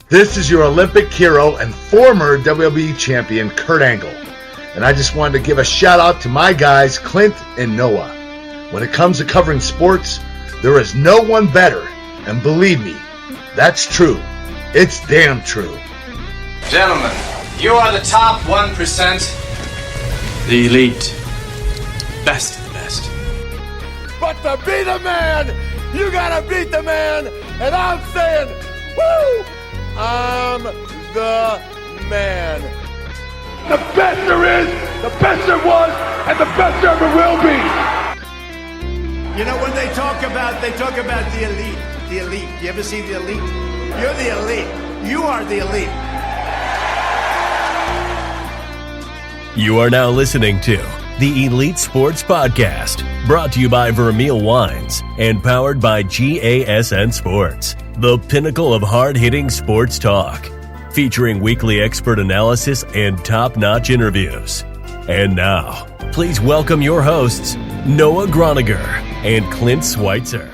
This is your Olympic hero and former WWE champion, Kurt Angle. And I just wanted to give a shout out to my guys, Clint and Noah. When it comes to covering sports, there is no one better. And believe me, that's true. It's damn true. Gentlemen, you are the top 1%. The elite. Best of the best. But to be the man, you gotta beat the man. And I'm saying, woo! I'm the man. The best there is, the best there was, and the best there ever will be. You know, when they talk about the elite. The elite. You ever see the elite? You're the elite. You are the elite. You are now listening to the Elite Sports Podcast, brought to you by Vermeil Wines and powered by GASN Sports, the pinnacle of hard-hitting sports talk, featuring weekly expert analysis and top-notch interviews. And now, please welcome your hosts, Noah Groniger and Clint Schweitzer.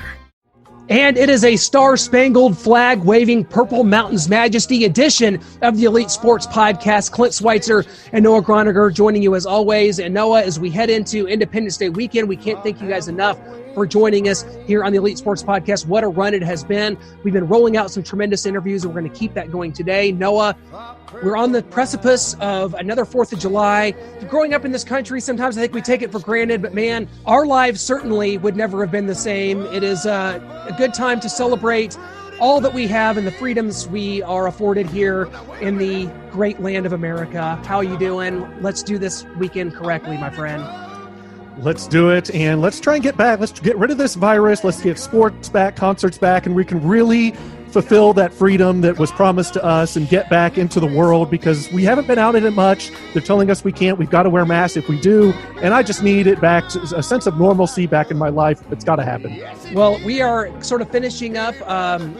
And it is a star-spangled flag-waving Purple Mountains Majesty edition of the Elite Sports Podcast. Clint Schweitzer and Noah Groniger joining you as always. And Noah, as we head into Independence Day weekend, we can't thank you guys enough for joining us here on the Elite Sports Podcast. What a run it has been. We've been rolling out some tremendous interviews, and we're going to keep that going today. Noah, we're on the precipice of another 4th of July. Growing up in this country, sometimes I think we take it for granted, but man, our lives certainly would never have been the same. It is a good time to celebrate all that we have and the freedoms we are afforded here in the great land of America. How are you doing? Let's do this weekend correctly, my friend. Let's do it, and let's try and get back. Let's get rid of this virus. Let's get sports back, concerts back, and we can really fulfill that freedom that was promised to us and get back into the world, because we haven't been out in it much. They're telling us we can't. We've got to wear masks if we do, and I just need it back, to a sense of normalcy back in my life. It's got to happen. Well, we are sort of finishing up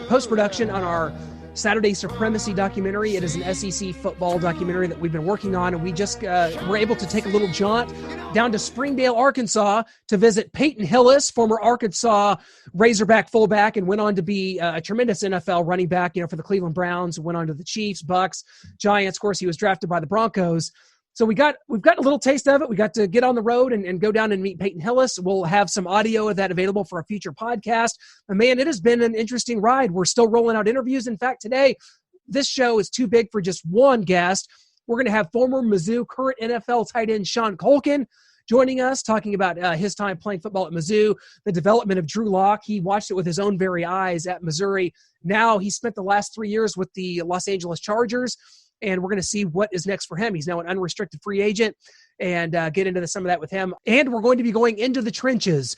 post-production on our Saturday Supremacy documentary. It is an SEC football documentary that we've been working on, and we just were able to take a little jaunt down to Springdale, Arkansas to visit Peyton Hillis, former Arkansas Razorback fullback, and went on to be a tremendous NFL running back, for the Cleveland Browns, went on to the Chiefs, Bucks, Giants. Of course, he was drafted by the Broncos. So we've got a little taste of it. We got to get on the road and go down and meet Peyton Hillis. We'll have some audio of that available for a future podcast. But man, it has been an interesting ride. We're still rolling out interviews. In fact, today, this show is too big for just one guest. We're going to have former Mizzou, current NFL tight end Sean Culkin joining us, talking about his time playing football at Mizzou, the development of Drew Lock. He watched it with his own very eyes at Missouri. Now he spent the last 3 years with the Los Angeles Chargers, and we're going to see what is next for him. He's now an unrestricted free agent, and get into some of that with him. And we're going to be going into the trenches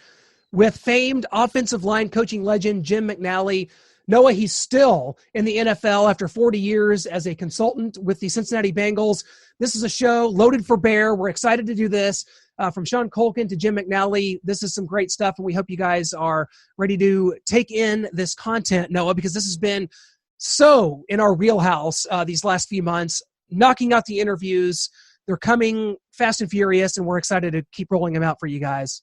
with famed offensive line coaching legend Jim McNally. Noah, he's still in the NFL after 40 years as a consultant with the Cincinnati Bengals. This is a show loaded for bear. We're excited to do this. From Sean Culkin to Jim McNally, this is some great stuff, and we hope you guys are ready to take in this content, Noah, because this has been so in our wheelhouse these last few months, knocking out the interviews. They're coming fast and furious, and we're excited to keep rolling them out for you guys.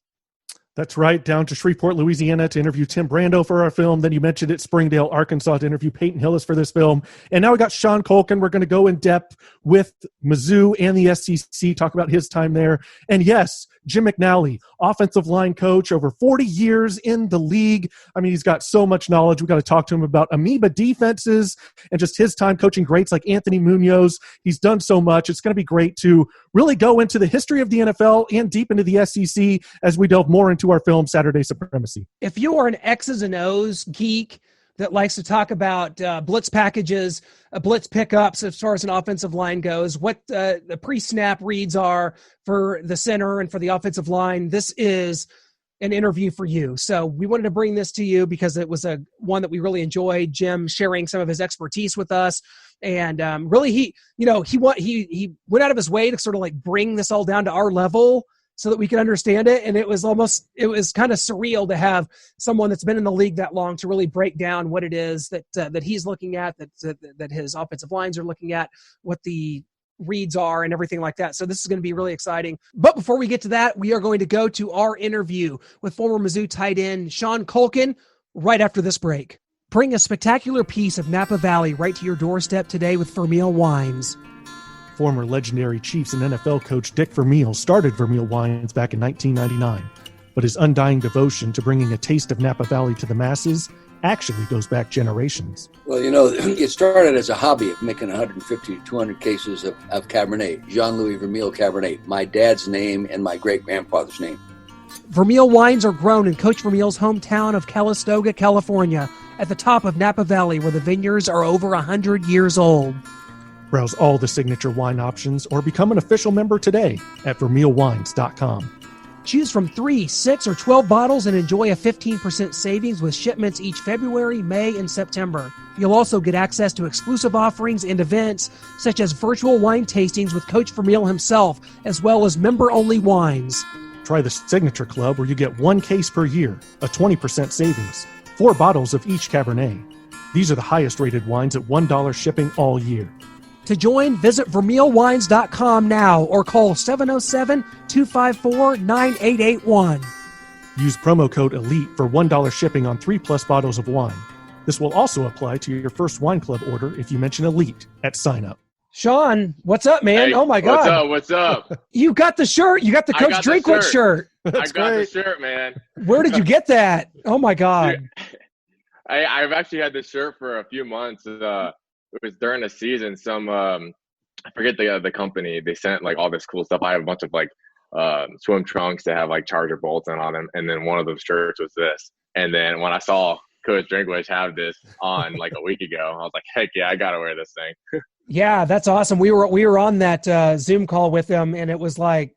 That's right, down to Shreveport, Louisiana to interview Tim Brando for our film. Then you mentioned it, Springdale, Arkansas to interview Peyton Hillis for this film. And now we got Sean Culkin. We're going to go in depth with Mizzou and the SEC, talk about his time there. And yes, Jim McNally, offensive line coach, over 40 years in the league. I mean, he's got so much knowledge. We've got to talk to him about amoeba defenses and just his time coaching greats like Anthony Munoz. He's done so much. It's going to be great to really go into the history of the NFL and deep into the SEC as we delve more into our film, Saturday Supremacy. If you are an X's and O's geek that likes to talk about blitz packages, blitz pickups as far as an offensive line goes, what the pre-snap reads are for the center and for the offensive line, this is an interview for you. So we wanted to bring this to you because it was one that we really enjoyed, Jim sharing some of his expertise with us. And really, he went out of his way to sort of like bring this all down to our level so that we could understand it. And it was kind of surreal to have someone that's been in the league that long to really break down what it is that he's looking at, that his offensive lines are looking at, what the reads are and everything like that. So this is going to be really exciting. But before we get to that, we are going to go to our interview with former Mizzou tight end Sean Culkin right after this break. Bring a spectacular piece of Napa Valley right to your doorstep today with Vermeil Wines. Former legendary Chiefs and NFL coach Dick Vermeil started Vermeil Wines back in 1999, but his undying devotion to bringing a taste of Napa Valley to the masses actually goes back generations. Well, you know, it started as a hobby of making 150 to 200 cases of Cabernet, Jean-Louis Vermeil Cabernet, my dad's name and my great-grandfather's name. Vermeil wines are grown in Coach Vermeil's hometown of Calistoga, California, at the top of Napa Valley, where the vineyards are over 100 years old. Browse all the signature wine options or become an official member today at vermeilwines.com. Choose from 3, 6, or 12 bottles and enjoy a 15% savings with shipments each February, May, and September. You'll also get access to exclusive offerings and events such as virtual wine tastings with Coach Vermeil himself, as well as member-only wines. Try the Signature Club where you get 1 case per year, a 20% savings, 4 bottles of each Cabernet. These are the highest rated wines at $1 shipping all year. To join, visit VermeilWines.com now or call 707-254-9881. Use promo code ELITE for $1 shipping on 3+ bottles of wine. This will also apply to your first wine club order if you mention ELITE at sign up. Sean, what's up, man? Hey, oh, my God. What's up? You got the shirt. You got the Coach Drinkwitz shirt. I got the shirt, man. Where did you get that? Oh, my God. Dude, I've actually had this shirt for a few months. It was during the season. Some I forget the company. They sent like all this cool stuff. I have a bunch of like swim trunks that have like Charger bolts on them, and then one of those shirts was this. And then when I saw Coach Drinkwitz have this on like a week ago, I was like, heck yeah, I gotta wear this thing. Yeah, that's awesome. We were on that Zoom call with them, and it was like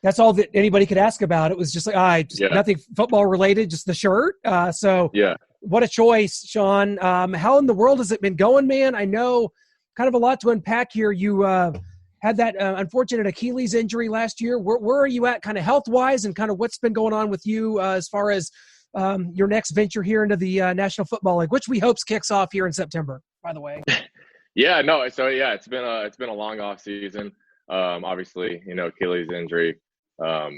that's all that anybody could ask about. It was just like nothing football related, just the shirt. So yeah. What a choice, Sean. How in the world has it been going, man? I know kind of a lot to unpack here. You had that unfortunate Achilles injury last year. Where are you at kind of health-wise, and kind of what's been going on with you as far as your next venture here into the National Football League, which we hope kicks off here in September, by the way? Yeah, no. So, yeah, it's been a long off season. Obviously, you know, Achilles injury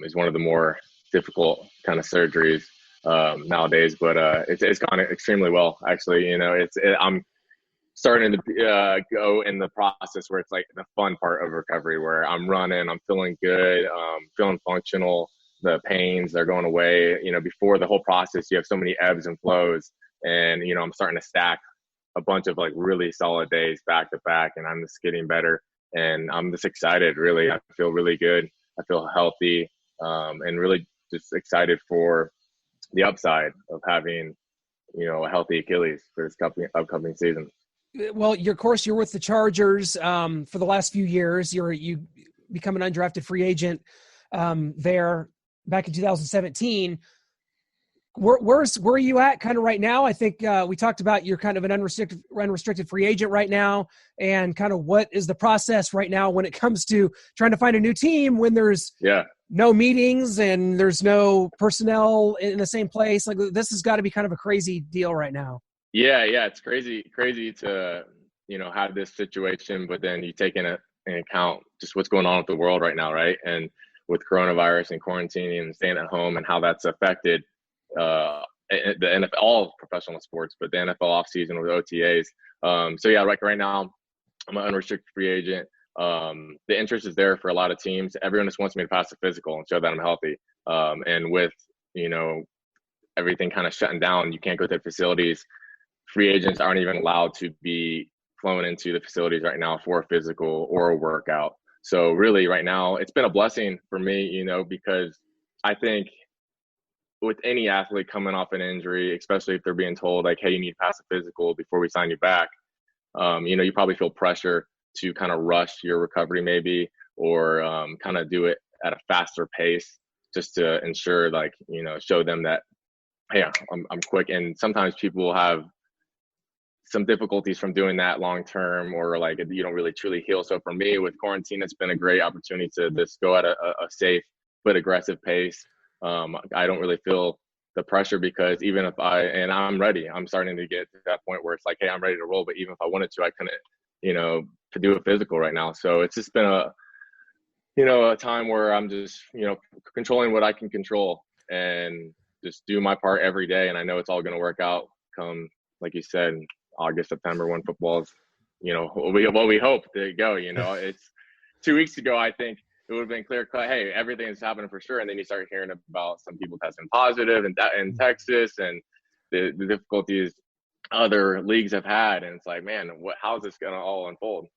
is one of the more difficult kind of surgeries nowadays, but it's gone extremely well, actually. You know, I'm starting to go in the process where it's like the fun part of recovery, where I'm running, I'm feeling good, feeling functional, the pains are going away. You know, before the whole process, you have so many ebbs and flows, and, you know, I'm starting to stack a bunch of like really solid days back to back, and I'm just getting better, and I'm just excited. Really, I feel really good. I feel healthy, and really just excited for the upside of having, you know, a healthy Achilles for this upcoming season. Well, of course, you're with the Chargers for the last few years. You become an undrafted free agent there back in 2017. Where are you at kind of right now? I think we talked about you're kind of an unrestricted free agent right now, and kind of what is the process right now when it comes to trying to find a new team when there's no meetings and there's no personnel in the same place. Like, this has got to be kind of a crazy deal right now. Yeah, it's crazy to, you know, have this situation, but then you take in account just what's going on with the world right now, right? And with coronavirus and quarantining and staying at home, and how that's affected the NFL, all professional sports, but the NFL offseason with OTAs. So yeah, like right now, I'm an unrestricted free agent. The interest is there for a lot of teams. Everyone just wants me to pass the physical and show that I'm healthy. And with, you know, everything kind of shutting down, you can't go to facilities. Free agents aren't even allowed to be flown into the facilities right now for a physical or a workout. So really right now, it's been a blessing for me, you know, because I think with any athlete coming off an injury, especially if they're being told like, hey, you need to pass a physical before we sign you back, you know, you probably feel pressure to kind of rush your recovery maybe, or kind of do it at a faster pace just to ensure, like, you know, show them that, hey, I'm quick. And sometimes people will have some difficulties from doing that long term, or like you don't really truly heal. So for me with quarantine, it's been a great opportunity to just go at a safe but aggressive pace. I don't really feel the pressure, because even if I'm ready, I'm starting to get to that point where it's like, hey, I'm ready to roll. But even if I wanted to, I couldn't, you know, to do a physical right now. So it's just been a time where I'm just, you know, controlling what I can control and just do my part every day. And I know it's all going to work out come like you said, August, September, when football's, we hope to go, it's 2 weeks ago, I think it would have been clear cut. Hey, everything's happening for sure. And then you start hearing about some people testing positive in Texas and the difficulties other leagues have had. And it's like, man, how is this going to all unfold?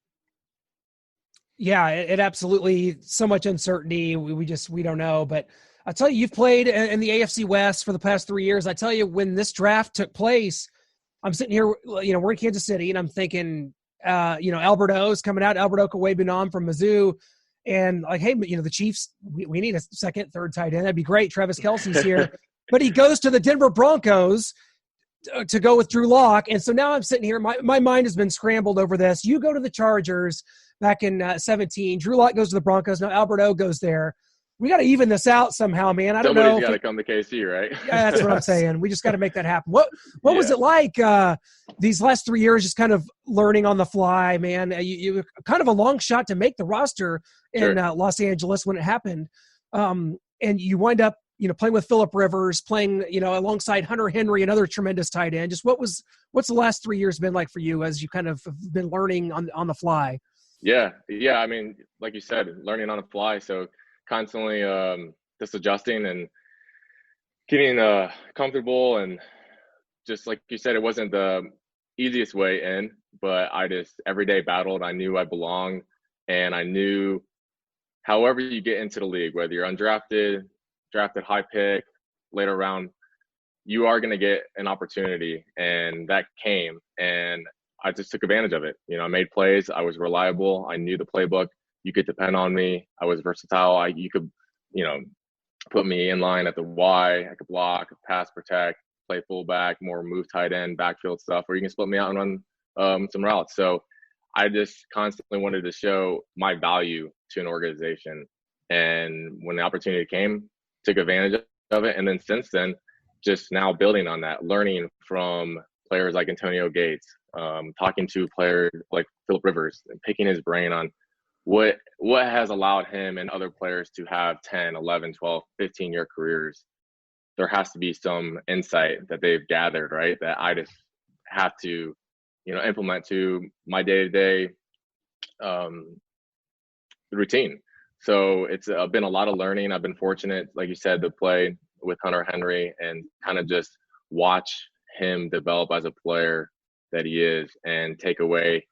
Yeah, it absolutely, so much uncertainty. We don't know. But I tell you, you've played in the AFC West for the past 3 years. I tell you, when this draft took place, I'm sitting here, we're in Kansas City, and I'm thinking, Albert O's coming out, Albert Okwuegbunam from Mizzou, and like, hey, the Chiefs, we need a second, third tight end. That'd be great. Travis Kelce's here. But he goes to the Denver Broncos to go with Drew Lock. And so now I'm sitting here, my mind has been scrambled over this. You go to the Chargers back in 17. Drew Lock goes to the Broncos. Now Albert O goes there. We got to even this out somehow, man. I don't know. Somebody's got to come to KC, right? Yeah, that's what I'm saying. We just got to make that happen. What was it like these last 3 years, just kind of learning on the fly, man? You kind of a long shot to make the roster in Los Angeles when it happened. And you wind up, playing with Phillip Rivers, playing, alongside Hunter Henry, another tremendous tight end. Just what's the last 3 years been like for you as you kind of have been learning on the fly? Yeah. I mean, like you said, learning on the fly. So constantly just adjusting and getting comfortable. And just like you said, it wasn't the easiest way in, but I just every day battled. I knew I belonged, and I knew however you get into the league, whether you're undrafted, drafted high pick, later round, you are going to get an opportunity. And that came, and I just took advantage of it. I made plays. I was reliable. I knew the playbook. You could depend on me. I was versatile. You could, put me in line at the Y. I could block, pass, protect, play fullback, more move tight end, backfield stuff, or you can split me out and run some routes. So I just constantly wanted to show my value to an organization. And when the opportunity came, took advantage of it. And then since then, just now building on that, learning from players like Antonio Gates, talking to players like Phillip Rivers, and picking his brain on what has allowed him and other players to have 10, 11, 12, 15-year careers. There has to be some insight that they've gathered, right, that I just have to, implement to my day-to-day routine. So it's been a lot of learning. I've been fortunate, like you said, to play with Hunter Henry and kind of just watch him develop as a player that he is, and take away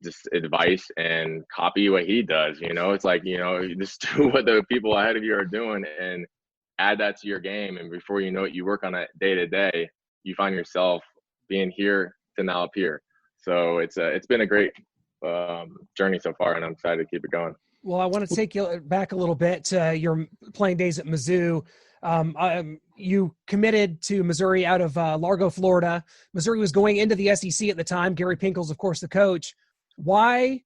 just advice and copy what he does. It's like, just do what the people ahead of you are doing and add that to your game. And before you know it, you work on it day to day, you find yourself being here to now up here. So it's been a great journey so far, and I'm excited to keep it going. Well, I want to take you back a little bit to your playing days at Mizzou. You committed to Missouri out of Largo, Florida. Missouri was going into the SEC at the time. Gary Pinkel's, of course, the coach. Why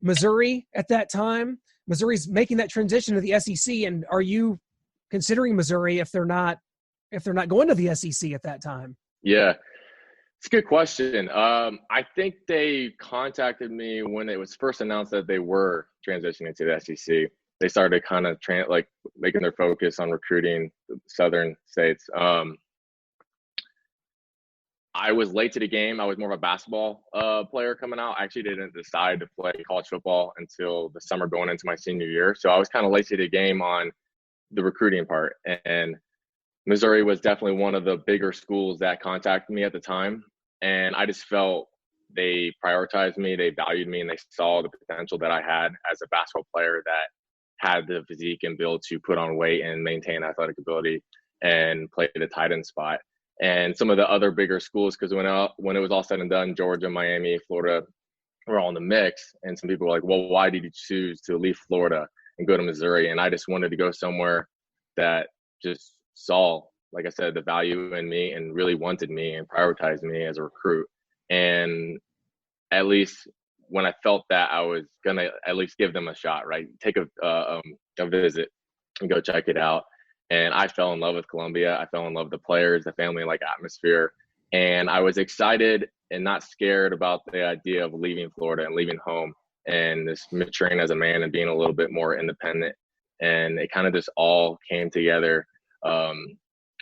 Missouri at that time? Missouri's making that transition to the SEC, and are you considering Missouri if they're not going to the SEC at that time? Yeah, it's a good question. I think they contacted me when it was first announced that they were transitioning to the SEC. They started kind of making their focus on recruiting the southern states. I was late to the game. I was more of a basketball player coming out. I actually didn't decide to play college football until the summer going into my senior year. So I was kind of late to the game on the recruiting part. And Missouri was definitely one of the bigger schools that contacted me at the time. And I just felt they prioritized me, they valued me, and they saw the potential that I had as a basketball player that had the physique and build to put on weight and maintain athletic ability and play the tight end spot. And some of the other bigger schools, because when it was all said and done, Georgia, Miami, Florida were all in the mix. And some people were like, well, why did you choose to leave Florida and go to Missouri? And I just wanted to go somewhere that just saw, like I said, the value in me and really wanted me and prioritized me as a recruit. And at least when I felt that, I was going to at least give them a shot, right? Take a visit and go check it out. And I fell in love with Columbia. I fell in love with the players, the family-like atmosphere. And I was excited and not scared about the idea of leaving Florida and leaving home and just maturing as a man and being a little bit more independent. And it kind of just all came together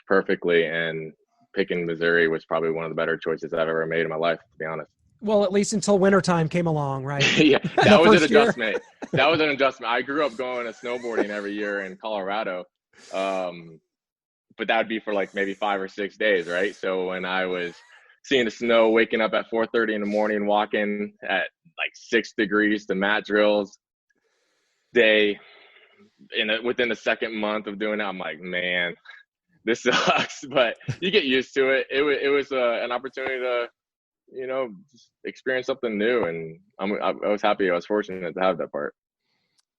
perfectly. And picking Missouri was probably one of the better choices I've ever made in my life, to be honest. Well, at least until wintertime came along, right? Yeah, that was an first year. adjustment. That was an adjustment. I grew up going to snowboarding every year in Colorado, but that would be for like maybe 5 or 6 days, right? So when I was seeing the snow, waking up at 4:30 in the morning, walking at like 6 degrees to mat drills, within the second month of doing it, I'm like, man, this sucks. But you get used to it. It was an opportunity to, just experience something new, and I was happy. I was fortunate to have that part.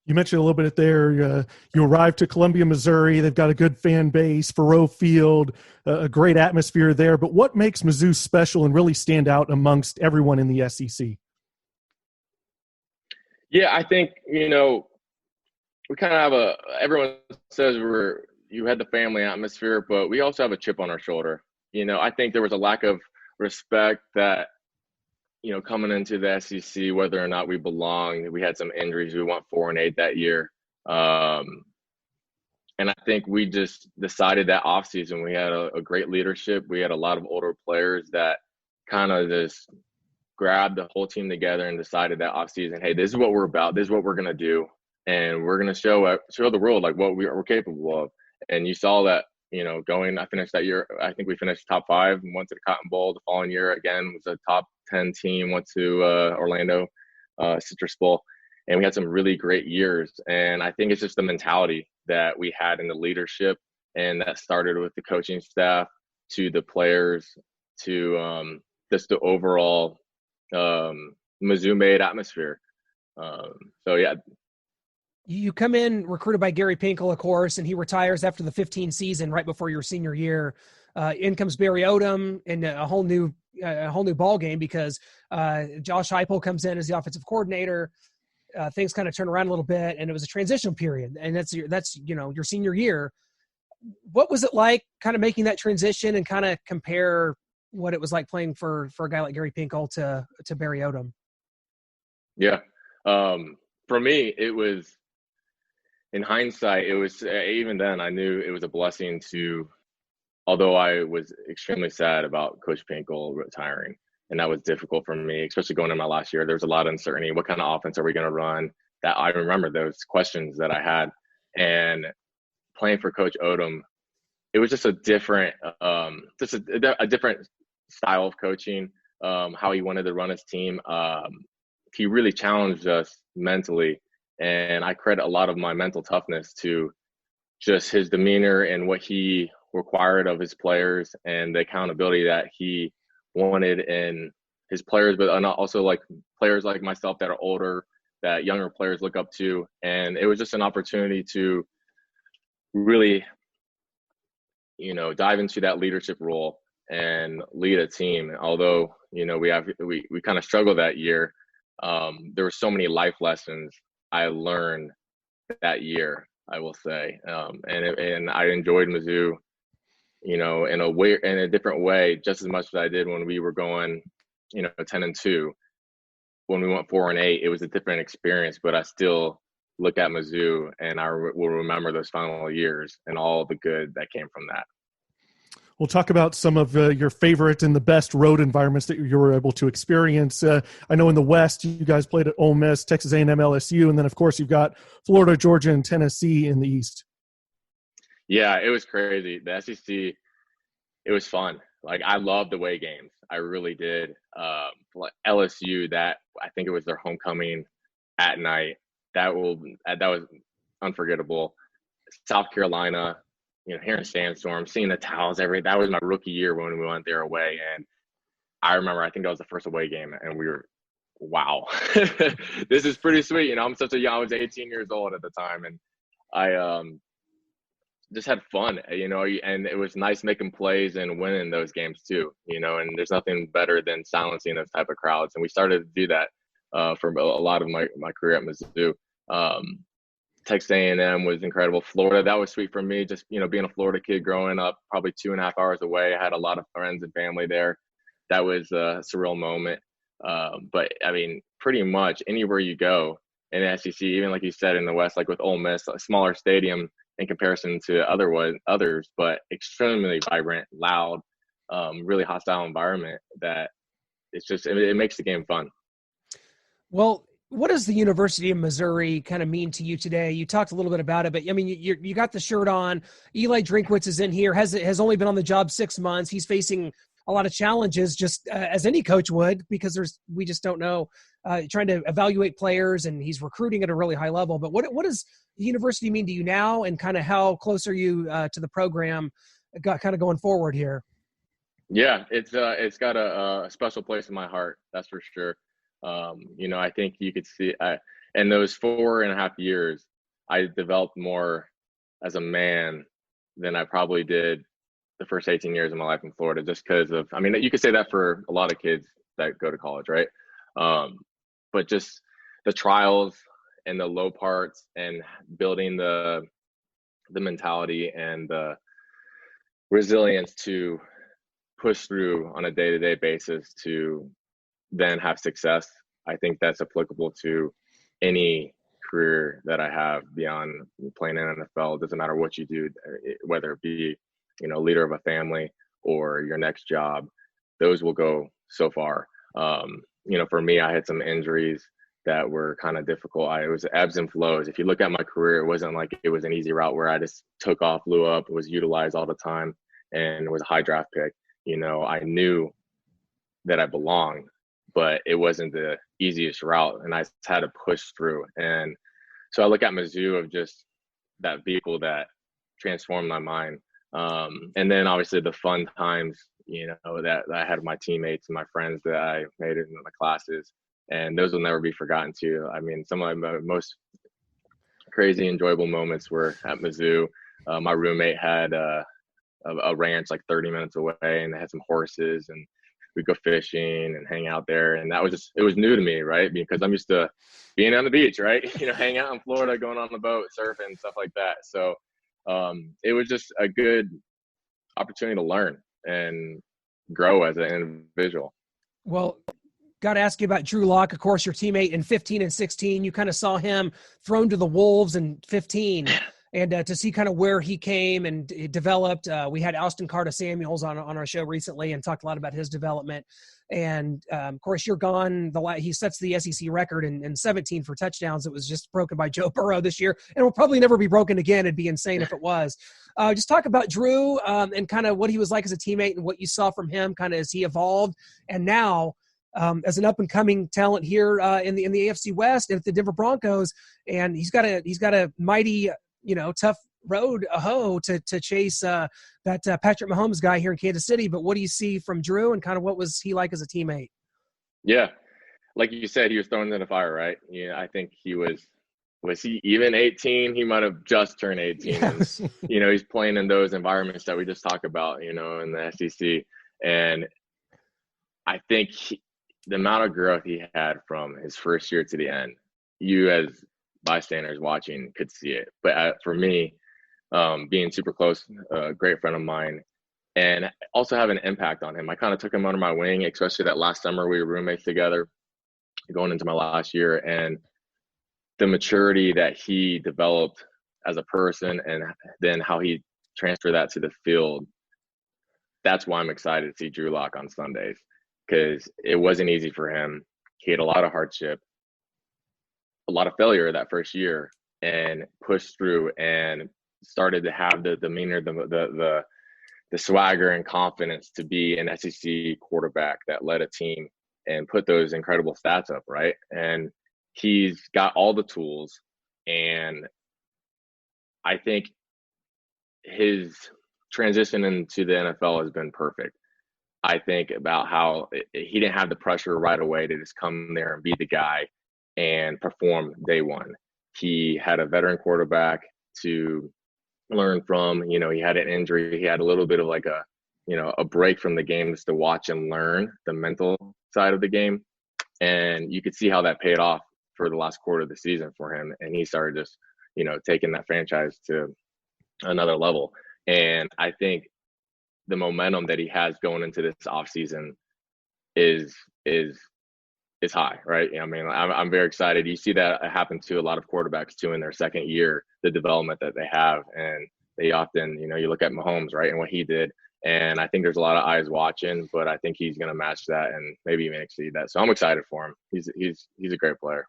You mentioned a little bit there. You arrived to Columbia, Missouri. They've got a good fan base, Faurot Field, a great atmosphere there. But what makes Mizzou special and really stand out amongst everyone in the SEC? Yeah, I think, we kind of have everyone says you had the family atmosphere, but we also have a chip on our shoulder. I think there was a lack of respect that, coming into the SEC, whether or not we belonged, we had some injuries. We went 4-8 that year. And I think we just decided that offseason, we had a great leadership. We had a lot of older players that kind of just grabbed the whole team together and decided that offseason, hey, this is what we're about. This is what we're going to do. And we're going to show the world like what we're capable of. And you saw that, I finished that year. I think we finished top 5 and went to the Cotton Bowl. The following year, again, was a top 10 team, went to Orlando Citrus Bowl. And we had some really great years. And I think it's just the mentality that we had in the leadership. And that started with the coaching staff to the players to just the overall Mizzou-made atmosphere. So, yeah. You come in recruited by Gary Pinkel, of course, and he retires after the 15 season right before your senior year. In comes Barry Odom and a whole new ball game because Josh Heupel comes in as the offensive coordinator. Things kind of turn around a little bit, and it was a transitional period, and that's your senior year. What was it like, kind of making that transition, and kind of compare what it was like playing for a guy like Gary Pinkel to Barry Odom? Yeah, for me, it was. In hindsight, it was even then I knew it was a blessing although I was extremely sad about Coach Pinkel retiring, and that was difficult for me, especially going in my last year. There was a lot of uncertainty. What kind of offense are we going to run? That I remember those questions that I had, and playing for Coach Odom, it was just a different, a different style of coaching, how he wanted to run his team. He really challenged us mentally. And I credit a lot of my mental toughness to just his demeanor and what he required of his players and the accountability that he wanted in his players, but also like players like myself that are older, that younger players look up to. And it was just an opportunity to really, dive into that leadership role and lead a team. Although, we kind of struggled that year. There were so many life lessons I learned that year, I will say, and I enjoyed Mizzou, in a different way, just as much as I did when we were going, 10-2. When we went 4-8, it was a different experience, but I still look at Mizzou and I will remember those final years and all the good that came from that. We'll talk about some of your favorite and the best road environments that you were able to experience. I know in the West, you guys played at Ole Miss, Texas A&M, LSU, and then, of course, you've got Florida, Georgia, and Tennessee in the East. Yeah, it was crazy. The SEC, it was fun. Like, I loved the away games. I really did. LSU, that I think it was their homecoming at night. That was unforgettable. South Carolina, hearing Sandstorm, seeing the towels, that was my rookie year when we went there away. And I remember, I think that was the first away game, and we were, wow, this is pretty sweet. I was 18 years old at the time, and I just had fun, and it was nice making plays and winning those games too, and there's nothing better than silencing those type of crowds. And we started to do that for a lot of my career at Mizzou. Texas A&M was incredible. Florida, that was sweet for me. Just, being a Florida kid growing up, probably 2.5 hours away. I had a lot of friends and family there. That was a surreal moment. But I mean, pretty much anywhere you go in the SEC, even like you said in the West, like with Ole Miss, a smaller stadium in comparison to others, but extremely vibrant, loud. really hostile environment that it makes the game fun. Well, what does the University of Missouri kind of mean to you today? You talked a little bit about it, but I mean, you got the shirt on. Eli Drinkwitz is in here, has only been on the job 6 months. He's facing a lot of challenges, just as any coach would, because we just don't know, trying to evaluate players, and he's recruiting at a really high level. But what does the university mean to you now, and kind of how close are you to the program kind of going forward here? Yeah, it's got a special place in my heart, that's for sure. I think you could see in those 4.5 years, I developed more as a man than I probably did the first 18 years of my life in Florida, just because of, I mean, you could say that for a lot of kids that go to college, right? But just the trials and the low parts and building the mentality and the resilience to push through on a day-to-day basis to then have success. I think that's applicable to any career that I have beyond playing in NFL. It doesn't matter what you do, whether it be, leader of a family or your next job, those will go so far. For me, I had some injuries that were kind of difficult. It was ebbs and flows. If you look at my career, it wasn't like it was an easy route where I just took off, blew up, was utilized all the time, and was a high draft pick. I knew that I belonged, but it wasn't the easiest route, and I had to push through. And so I look at Mizzou of just that vehicle that transformed my mind. And then obviously the fun times, that I had with my teammates and my friends that I made in my classes, and those will never be forgotten too. I mean, some of my most crazy, enjoyable moments were at Mizzou. My roommate had a ranch like 30 minutes away, and they had some horses, and we'd go fishing and hang out there. And it was new to me, right? Because I'm used to being on the beach, right? Hanging out in Florida, going on the boat, surfing, stuff like that. So it was just a good opportunity to learn and grow as an individual. Well, got to ask you about Drew Lock, of course, your teammate in 15 and 16. You kind of saw him thrown to the wolves in 15. And to see kind of where he came and developed, we had Austin Carter-Samuels on our show recently and talked a lot about his development. And, of course, you're gone. He sets the SEC record in 17 for touchdowns. It was just broken by Joe Burrow this year, and will probably never be broken again. It'd be insane if it was. Just talk about Drew and kind of what he was like as a teammate and what you saw from him kind of as he evolved. And now, as an up-and-coming talent here in the AFC West and at the Denver Broncos, and he's got a mighty – tough road to chase that Patrick Mahomes guy here in Kansas City. But what do you see from Drew, and kind of what was he like as a teammate? Yeah. Like you said, he was thrown in the fire, right? I think he was he even 18? He might have just turned 18. Yes. And, he's playing in those environments that we just talked about, in the SEC. And I think the amount of growth he had from his first year to the end, you as bystanders watching could see it. But for me, being super close, a great friend of mine, and also have an impact on him. I kind of took him under my wing, especially that last summer we were roommates together going into my last year, and the maturity that he developed as a person and then how he transferred that to the field. That's why I'm excited to see Drew Lock on Sundays, because it wasn't easy for him. He had a lot of hardship, a lot of failure that first year, and pushed through and started to have the demeanor, the swagger and confidence to be an SEC quarterback that led a team and put those incredible stats up, right? And he's got all the tools, and I think his transition into the NFL has been perfect. I think about how he didn't have the pressure right away to just come there and be the guy and perform day one. He had a veteran quarterback to learn from. He had an injury. He had a little bit of like a break from the game just to watch and learn the mental side of the game. And you could see how that paid off for the last quarter of the season for him. And he started just, taking that franchise to another level. And I think the momentum that he has going into this offseason is high, right? I mean, I'm very excited. You see that happen to a lot of quarterbacks too in their second year, the development that they have. And they often, you look at Mahomes, right, and what he did And I think there's a lot of eyes watching, but I think he's going to match that and maybe even exceed that. So I'm excited for him. He's a great player.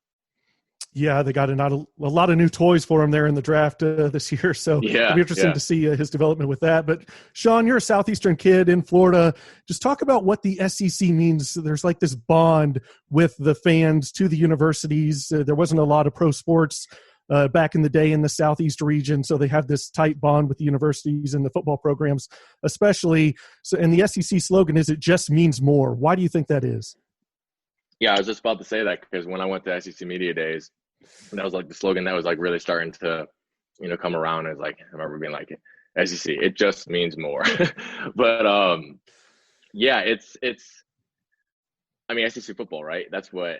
Yeah, they got a lot of new toys for him there in the draft this year. So it'll be interesting to see his development with that. But Sean, you're a Southeastern kid in Florida. Just talk about what the SEC means. There's like this bond with the fans to the universities. There wasn't a lot of pro sports back in the day in the Southeast region. So they have this tight bond with the universities and the football programs, especially. So, and the SEC slogan is, "It just means more." Why do you think that is? Yeah, I was just about to say that because when I went to SEC Media Days, that was like the slogan that was like really starting to, come around. Is like, I remember being like, SEC, it just means more. But yeah, it's I mean, SEC football, right? That's what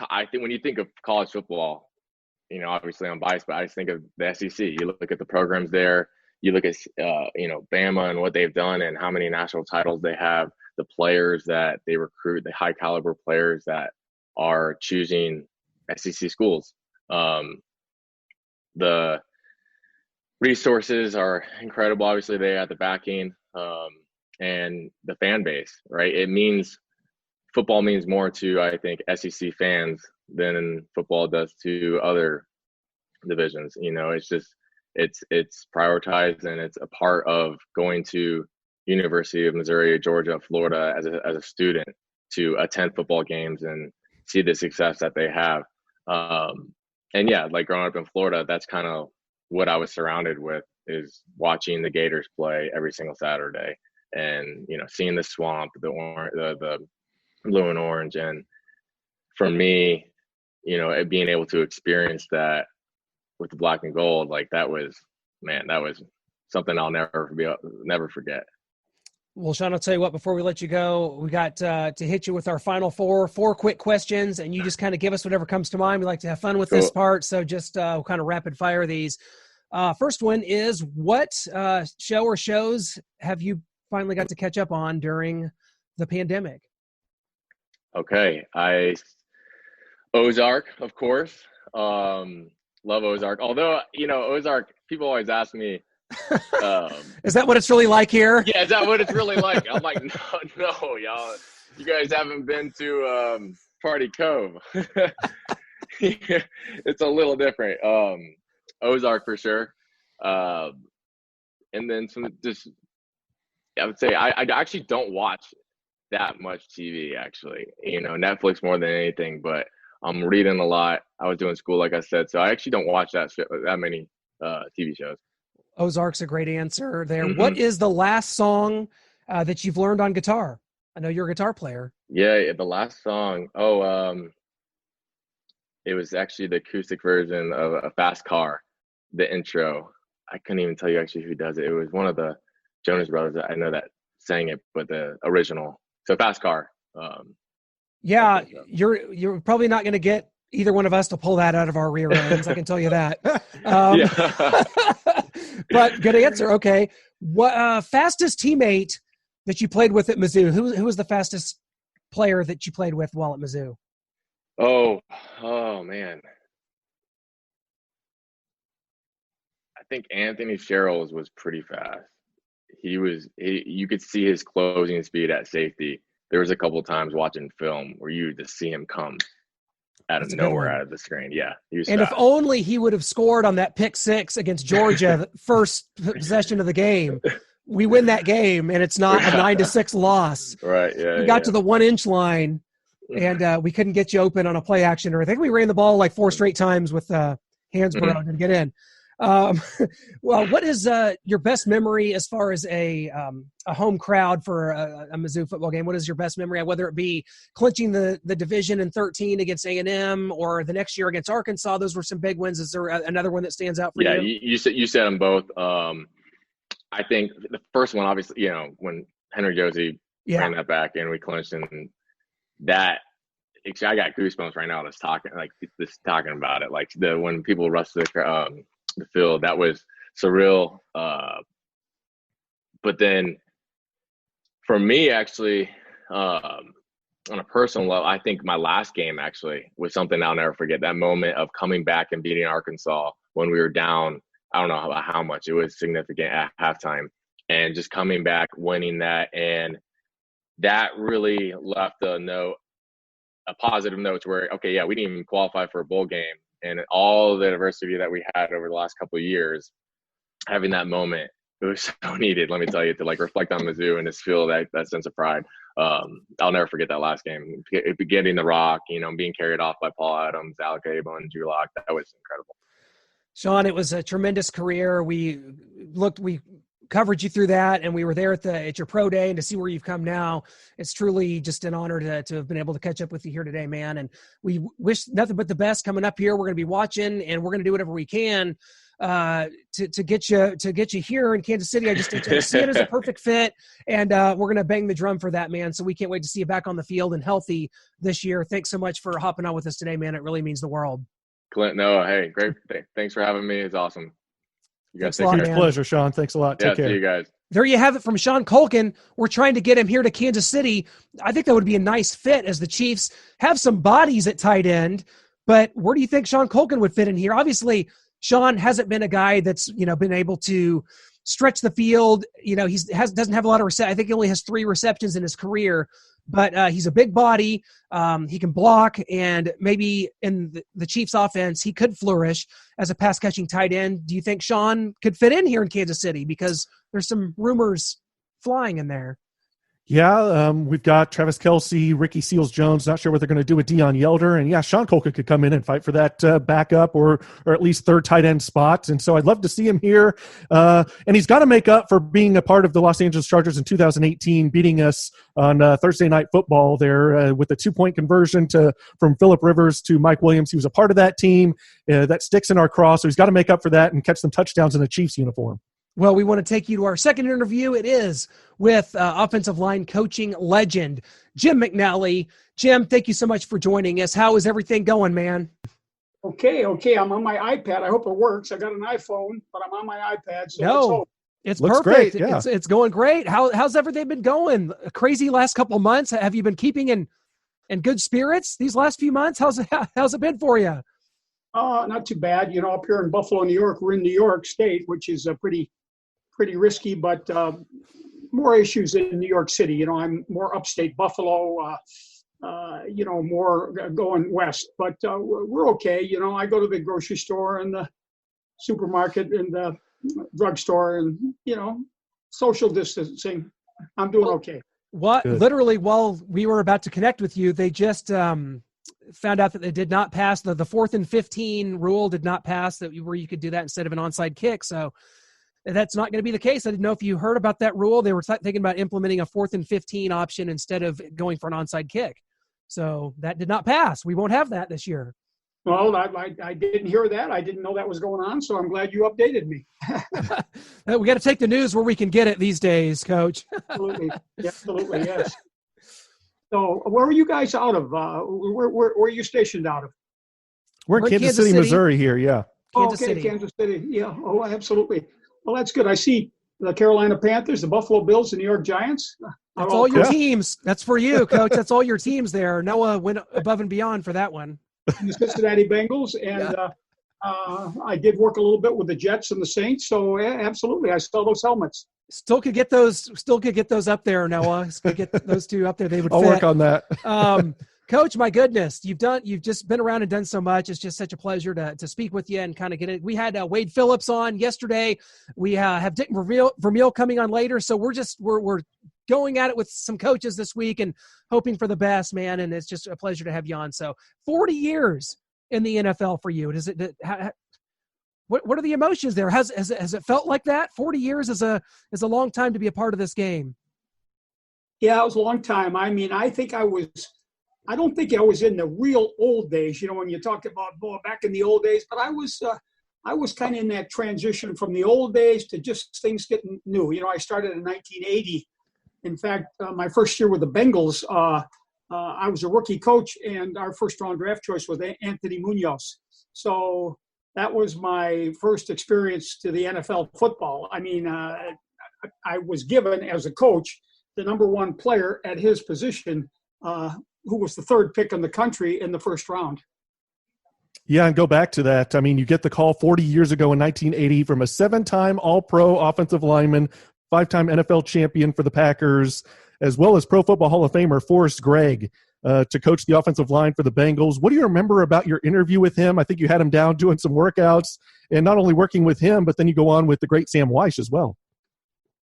I think when you think of college football. Obviously I'm biased, but I just think of the SEC. You look at the programs there. You look at Bama and what they've done and how many national titles they have. The players that they recruit, the high caliber players that are choosing SEC schools. The resources are incredible. Obviously, they have the backing and the fan base, right? Football means more to, I think, SEC fans than football does to other divisions. It's prioritized and it's a part of going to University of Missouri, Georgia, Florida as a student to attend football games and see the success that they have. And yeah, like growing up in Florida, that's kind of what I was surrounded with, is watching the Gators play every single Saturday and, seeing the swamp, the blue and orange. And for me, being able to experience that with the black and gold, like that was something I'll never forget. Well, Sean, I'll tell you what, before we let you go, we got to hit you with our final four quick questions, and you just kind of give us whatever comes to mind. We like to have fun with this part, so just we'll kind of rapid fire these. First one is, what show or shows have you finally got to catch up on during the pandemic? Okay. Ozark, of course. Love Ozark. Although, Ozark, people always ask me, is that what it's really like here? Yeah, is that what it's really like? I'm like, no, y'all. You guys haven't been to Party Cove. It's a little different. Ozark for sure. And then I would say I actually don't watch that much TV, actually. Netflix more than anything, but I'm reading a lot. I was doing school, like I said, so I actually don't watch that many TV shows. Ozark's a great answer there. Mm-hmm. What is the last song that you've learned on guitar? I know you're a guitar player. Yeah, the last song. It was actually the acoustic version of A Fast Car, the intro. I couldn't even tell you actually who does it. It was one of the Jonas Brothers that I know that sang it, but the original. So Fast Car. Yeah, you're probably not going to get either one of us to pull that out of our rear ends. I can tell you that. But good answer. Okay. What fastest teammate that you played with at Mizzou? Who was the fastest player that you played with while at Mizzou? Oh man. I think Anthony Sherrills was pretty fast. You could see his closing speed at safety. There was a couple of times watching film where you just see him come out of nowhere, out of the screen. Yeah, he was fast. If only he would have scored on that pick six against Georgia, the first possession of the game. We win that game, and it's not a 9-6 loss. Right, yeah. We got to the 1-inch line, and we couldn't get you open on a play action. Or I think we ran the ball like 4 straight times with Hansborough to get in. Well, what is your best memory as far as a home crowd for a Mizzou football game? What is your best memory, whether it be clinching the division in 2013 against A&M or the next year against Arkansas? Those were some big wins. Is there another one that stands out for you? Yeah, you said them both. I think the first one, obviously, when Henry Josie ran that back and we clinched, and that actually I got goosebumps right now just talking about it. Like when people rushed the field, that was surreal. But then for me, actually, on a personal level, I think my last game actually was something I'll never forget. That moment of coming back and beating Arkansas when we were down, I don't know how much, it was significant at halftime. and just coming back, winning that. And that really left a positive note to where, okay, yeah, we didn't even qualify for a bowl game. And all the adversity that we had over the last couple of years, having that moment, it was so needed, let me tell you, to like reflect on Mizzou and just feel that sense of pride. I'll never forget that last game. Getting the rock, being carried off by Paul Adams, Alec Abel, and Drew Lock, that was incredible. Sean, it was a tremendous career. We covered you through that, and we were there at your pro day, and to see where you've come now, it's truly just an honor to have been able to catch up with you here today, man. And we wish nothing but the best coming up here. We're going to be watching, and we're going to do whatever we can to get you here in Kansas City. I just see it as a perfect fit, and we're going to bang the drum for that, man. So we can't wait to see you back on the field and healthy this year. Thanks so much for hopping on with us today, man. It really means the world. Clint, Noah, hey, great. Thanks for having me. It's awesome. You guys take care. It's a pleasure, Sean. Thanks a lot. Take care. See you guys. There you have it from Sean Culkin. We're trying to get him here to Kansas City. I think that would be a nice fit, as the Chiefs have some bodies at tight end. But where do you think Sean Culkin would fit in here? Obviously, Sean hasn't been a guy that's been able to stretch the field. Doesn't have a lot of I think he only has 3 receptions in his career. But he's a big body. He can block, and maybe in the Chiefs' offense, he could flourish as a pass-catching tight end. Do you think Sean could fit in here in Kansas City? Because there's some rumors flying in there. Yeah, we've got Travis Kelce, Ricky Seals-Jones. Not sure what they're going to do with Deion Yelder. And, yeah, Sean Culkin could come in and fight for that backup or at least third tight end spot. And so I'd love to see him here. And he's got to make up for being a part of the Los Angeles Chargers in 2018, beating us on Thursday Night Football there with a 2-point conversion from Phillip Rivers to Mike Williams. He was a part of that team. That sticks in our craw. So he's got to make up for that and catch some touchdowns in a Chiefs uniform. Well, we want to take you to our second interview. It is with offensive line coaching legend, Jim McNally. Jim, thank you so much for joining us. How is everything going, man? Okay. I'm on my iPad. I hope it works. I got an iPhone, but I'm on my iPad. So it's looks perfect. Great, yeah. It's going great. How's everything been going? A crazy last couple of months. Have you been keeping in good spirits these last few months? How's it been for you? Not too bad. Up here in Buffalo, New York, we're in New York State, which is pretty risky, but more issues in New York City. I'm more upstate Buffalo, more going west, but we're okay. I go to the grocery store and the supermarket and the drugstore and, social distancing. I'm doing okay. Literally, while we were about to connect with you, they just found out that they did not pass the 4th and 15 rule did not pass, where you could do that instead of an onside kick. So that's not going to be the case. I didn't know if you heard about that rule. They were thinking about implementing a 4th and 15 option instead of going for an onside kick. So that did not pass. We won't have that this year. Well, I didn't hear that. I didn't know that was going on, so I'm glad you updated me. We got to take the news where we can get it these days, Coach. Absolutely, yes. So where are you guys out of? Where are you stationed out of? We're in Kansas City, Missouri here, yeah. Kansas City. Yeah, oh, absolutely. Well, that's good. I see the Carolina Panthers, the Buffalo Bills, the New York Giants. That's all your teams. That's for you, Coach. That's all your teams there. Noah went above and beyond for that one. The Cincinnati Bengals, and I did work a little bit with the Jets and the Saints. So absolutely, I saw those helmets. Still could get those up there, Noah. Still get those two up there. They would. I'll work on that. Coach, my goodness, you've just been around and done so much. It's just such a pleasure to speak with you and kind of get it. We had Wade Phillips on yesterday. We have Dick Vermeil coming on later. So we're going at it with some coaches this week and hoping for the best, man. And it's just a pleasure to have you on. So 40 years in the NFL for you. What are the emotions there? Has it felt like that? 40 years is a long time to be a part of this game. Yeah, it was a long time. I mean, I don't think I was in the real old days, when you talk about back in the old days, but I was kind of in that transition from the old days to just things getting new. I started in 1980. In fact, my first year with the Bengals, I was a rookie coach, and our first-round draft choice was Anthony Munoz. So that was my first experience to the NFL football. I mean, I was given, as a coach, the number one player at his position, who was the 3rd pick in the country in the first round. Yeah, and go back to that. I mean, you get the call 40 years ago in 1980 from a 7-time All-Pro offensive lineman, 5-time NFL champion for the Packers, as well as Pro Football Hall of Famer Forrest Gregg to coach the offensive line for the Bengals. What do you remember about your interview with him? I think you had him down doing some workouts, and not only working with him, but then you go on with the great Sam Weiss as well.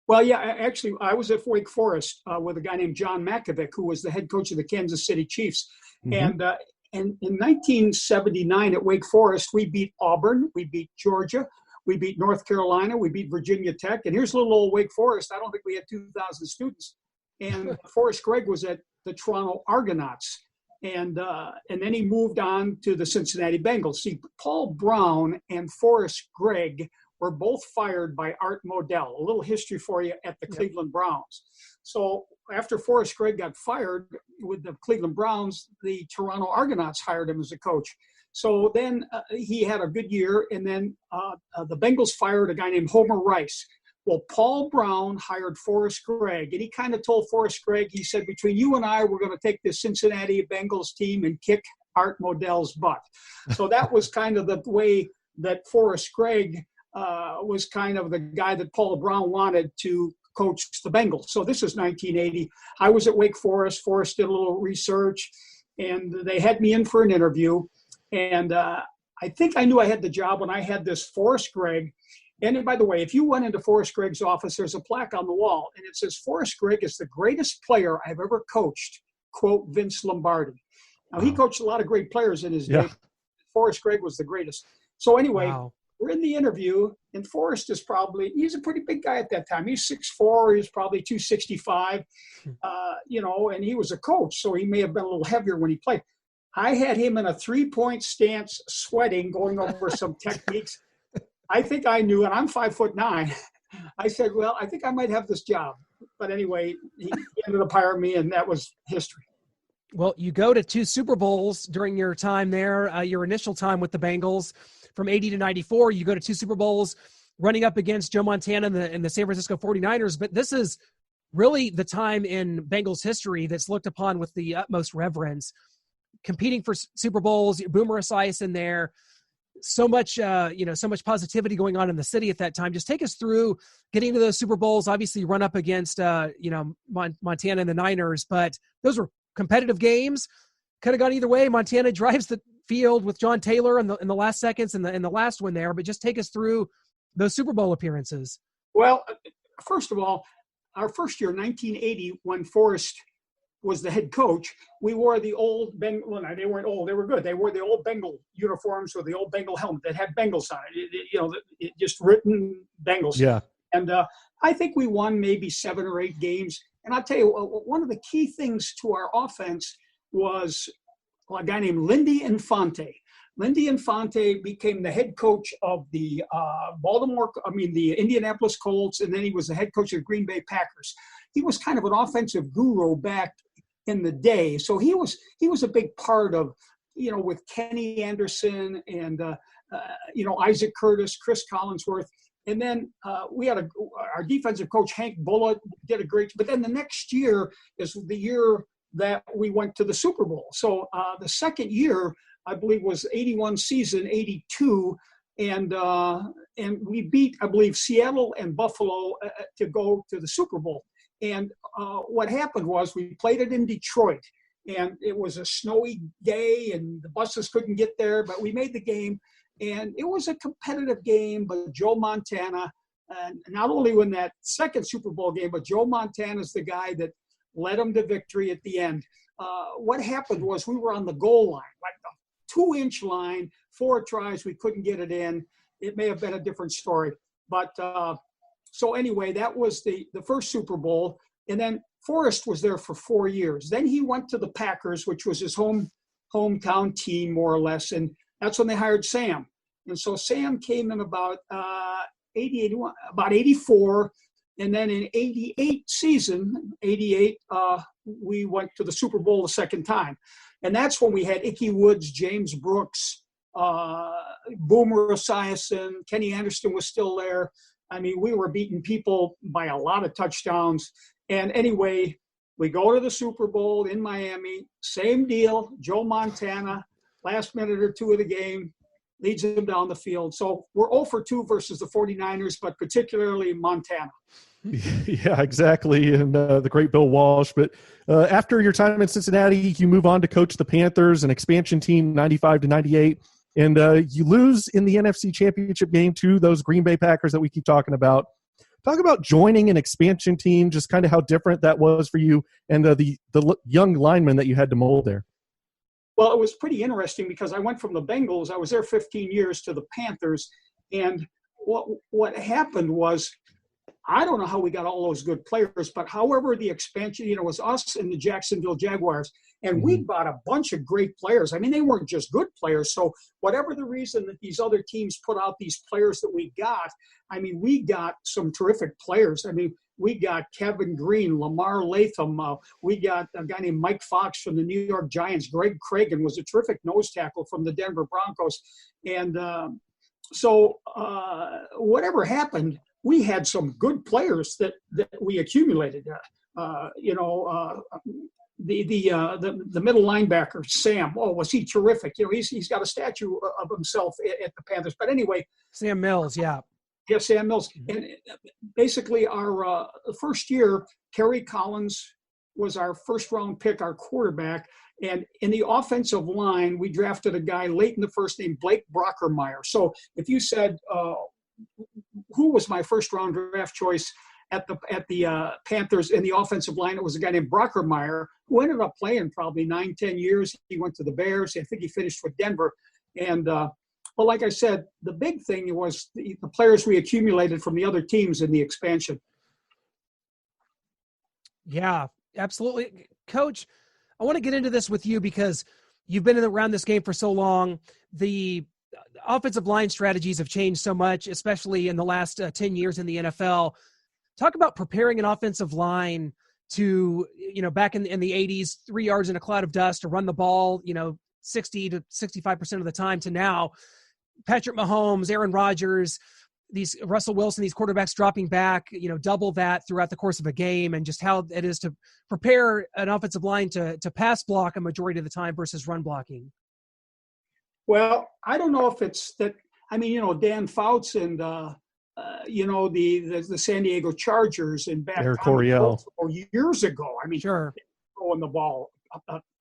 Well, yeah, actually, I was at Wake Forest with a guy named John Makovic, who was the head coach of the Kansas City Chiefs. And in 1979 at Wake Forest, we beat Auburn, we beat Georgia, we beat North Carolina, we beat Virginia Tech. And here's little old Wake Forest. I don't think we had 2,000 students. And Forrest Gregg was at the Toronto Argonauts. And then he moved on to the Cincinnati Bengals. See, Paul Brown and Forrest Gregg were both fired by Art Modell. A little history for you at the Cleveland Browns. So after Forrest Gregg got fired with the Cleveland Browns, the Toronto Argonauts hired him as a coach. So then he had a good year, and then the Bengals fired a guy named Homer Rice. Well, Paul Brown hired Forrest Gregg, and he kind of told Forrest Gregg, he said, between you and I, we're going to take this Cincinnati Bengals team and kick Art Modell's butt. So that was kind of the way that Forrest Gregg was kind of the guy that Paul Brown wanted to coach the Bengals. So this is 1980. I was at Wake Forest. Forrest did a little research, and they had me in for an interview. And I think I knew I had the job when I had this Forrest Gregg. And by the way, if you went into Forrest Gregg's office, there's a plaque on the wall, and it says, Forrest Gregg is the greatest player I've ever coached, quote, Vince Lombardi. Now, he coached a lot of great players in his day. Forrest Gregg was the greatest. So anyway, we're in the interview, and Forrest is he's a pretty big guy at that time. He's 6'4", he's probably 265, and he was a coach, so he may have been a little heavier when he played. I had him in a 3-point stance, sweating, going over some techniques. I think I knew, and I'm 5'9". I said, well, I think I might have this job. But anyway, he ended up hiring me, and that was history. Well, you go to 2 Super Bowls during your time there, your initial time with the Bengals. From 80 to 94, you go to 2 Super Bowls, running up against Joe Montana and the San Francisco 49ers. But this is really the time in Bengals history that's looked upon with the utmost reverence. Competing for Super Bowls, Boomer Esiason there. So much, so much positivity going on in the city at that time. Just take us through getting to those Super Bowls. Obviously, run up against, Montana and the Niners, but those were competitive games. Could have gone either way. Montana drives the field with John Taylor in the last seconds in the last one there. But just take us through those Super Bowl appearances. Well, first of all, our first year, 1980, when Forrest was the head coach, we wore the old Bengal. Well, they weren't old; they were good. They wore the old Bengal uniforms with the old Bengal helmet that had Bengals on it. It just written Bengals. Yeah. And I think we won maybe 7 or 8 games. And I'll tell you, one of the key things to our offense was a guy named Lindy Infante. Lindy Infante became the head coach of the the Indianapolis Colts, and then he was the head coach of the Green Bay Packers. He was kind of an offensive guru back in the day. So he was a big part of, with Kenny Anderson and, Isaac Curtis, Chris Collinsworth. And then we had our defensive coach, Hank Bullitt, did a great, but then the next year is the year that we went to the Super Bowl. So the second year, I believe, was 81 season, 82. And we beat, I believe, Seattle and Buffalo to go to the Super Bowl. And what happened was we played it in Detroit, and it was a snowy day, and the buses couldn't get there, but we made the game. And it was a competitive game, but Joe Montana, and not only win that second Super Bowl game, but Joe Montana's the guy that led them to victory at the end. What happened was we were on the goal line, like the 2-inch line, 4 tries, we couldn't get it in. It may have been a different story. But so anyway, that was the first Super Bowl. And then Forrest was there for 4 years. Then he went to the Packers, which was his hometown team, more or less. And that's when they hired Sam. And so Sam came in about 84. And then in 88 season, 88, we went to the Super Bowl the second time. And that's when we had Ickey Woods, James Brooks, Boomer Esiason, Kenny Anderson was still there. I mean, we were beating people by a lot of touchdowns. And anyway, we go to the Super Bowl in Miami, same deal, Joe Montana, last minute or two of the game, leads them down the field. So we're 0 for 2 versus the 49ers, but particularly Montana. Yeah, exactly. And the great Bill Walsh. But after your time in Cincinnati, you move on to coach the Panthers, an expansion team, 95-98. And you lose in the NFC Championship game to those Green Bay Packers that we keep talking about. Talk about joining an expansion team, just kind of how different that was for you and the young linemen that you had to mold there. Well, it was pretty interesting because I went from the Bengals, I was there 15 years, to the Panthers. And what happened was, I don't know how we got all those good players, but however the expansion, was us and the Jacksonville Jaguars, and we bought a bunch of great players. I mean, they weren't just good players. So whatever the reason that these other teams put out these players that we got, I mean, we got some terrific players. I mean, we got Kevin Green, Lamar Latham. We got a guy named Mike Fox from the New York Giants. Greg Cragen was a terrific nose tackle from the Denver Broncos. And so whatever happened, we had some good players that we accumulated. The middle linebacker, Sam. Oh, was he terrific? He's got a statue of himself at the Panthers. But anyway, Sam Mills, yeah. Yeah, Sam Mills. And basically our first year, Kerry Collins was our first-round pick, our quarterback. And in the offensive line, we drafted a guy late in the first named Blake Brockermeyer. So if you said who was my first-round draft choice at the Panthers in the offensive line, it was a guy named Brockermeyer, who ended up playing probably 9-10 years. He went to the Bears. I think he finished with Denver. And but like I said, the big thing was the players we accumulated from the other teams in the expansion. Yeah, absolutely. Coach, I want to get into this with you because you've been around this game for so long. The offensive line strategies have changed so much, especially in the last 10 years in the NFL. Talk about preparing an offensive line to, back in the 80s, 3 yards in a cloud of dust to run the ball, 60 to 65% of the time, to now Patrick Mahomes, Aaron Rodgers, Russell Wilson, these quarterbacks dropping back, double that throughout the course of a game, and just how it is to prepare an offensive line to pass block a majority of the time versus run blocking. Well, I don't know if it's that. I mean, Dan Fouts and the San Diego Chargers and back years ago. I mean, sure, throwing the ball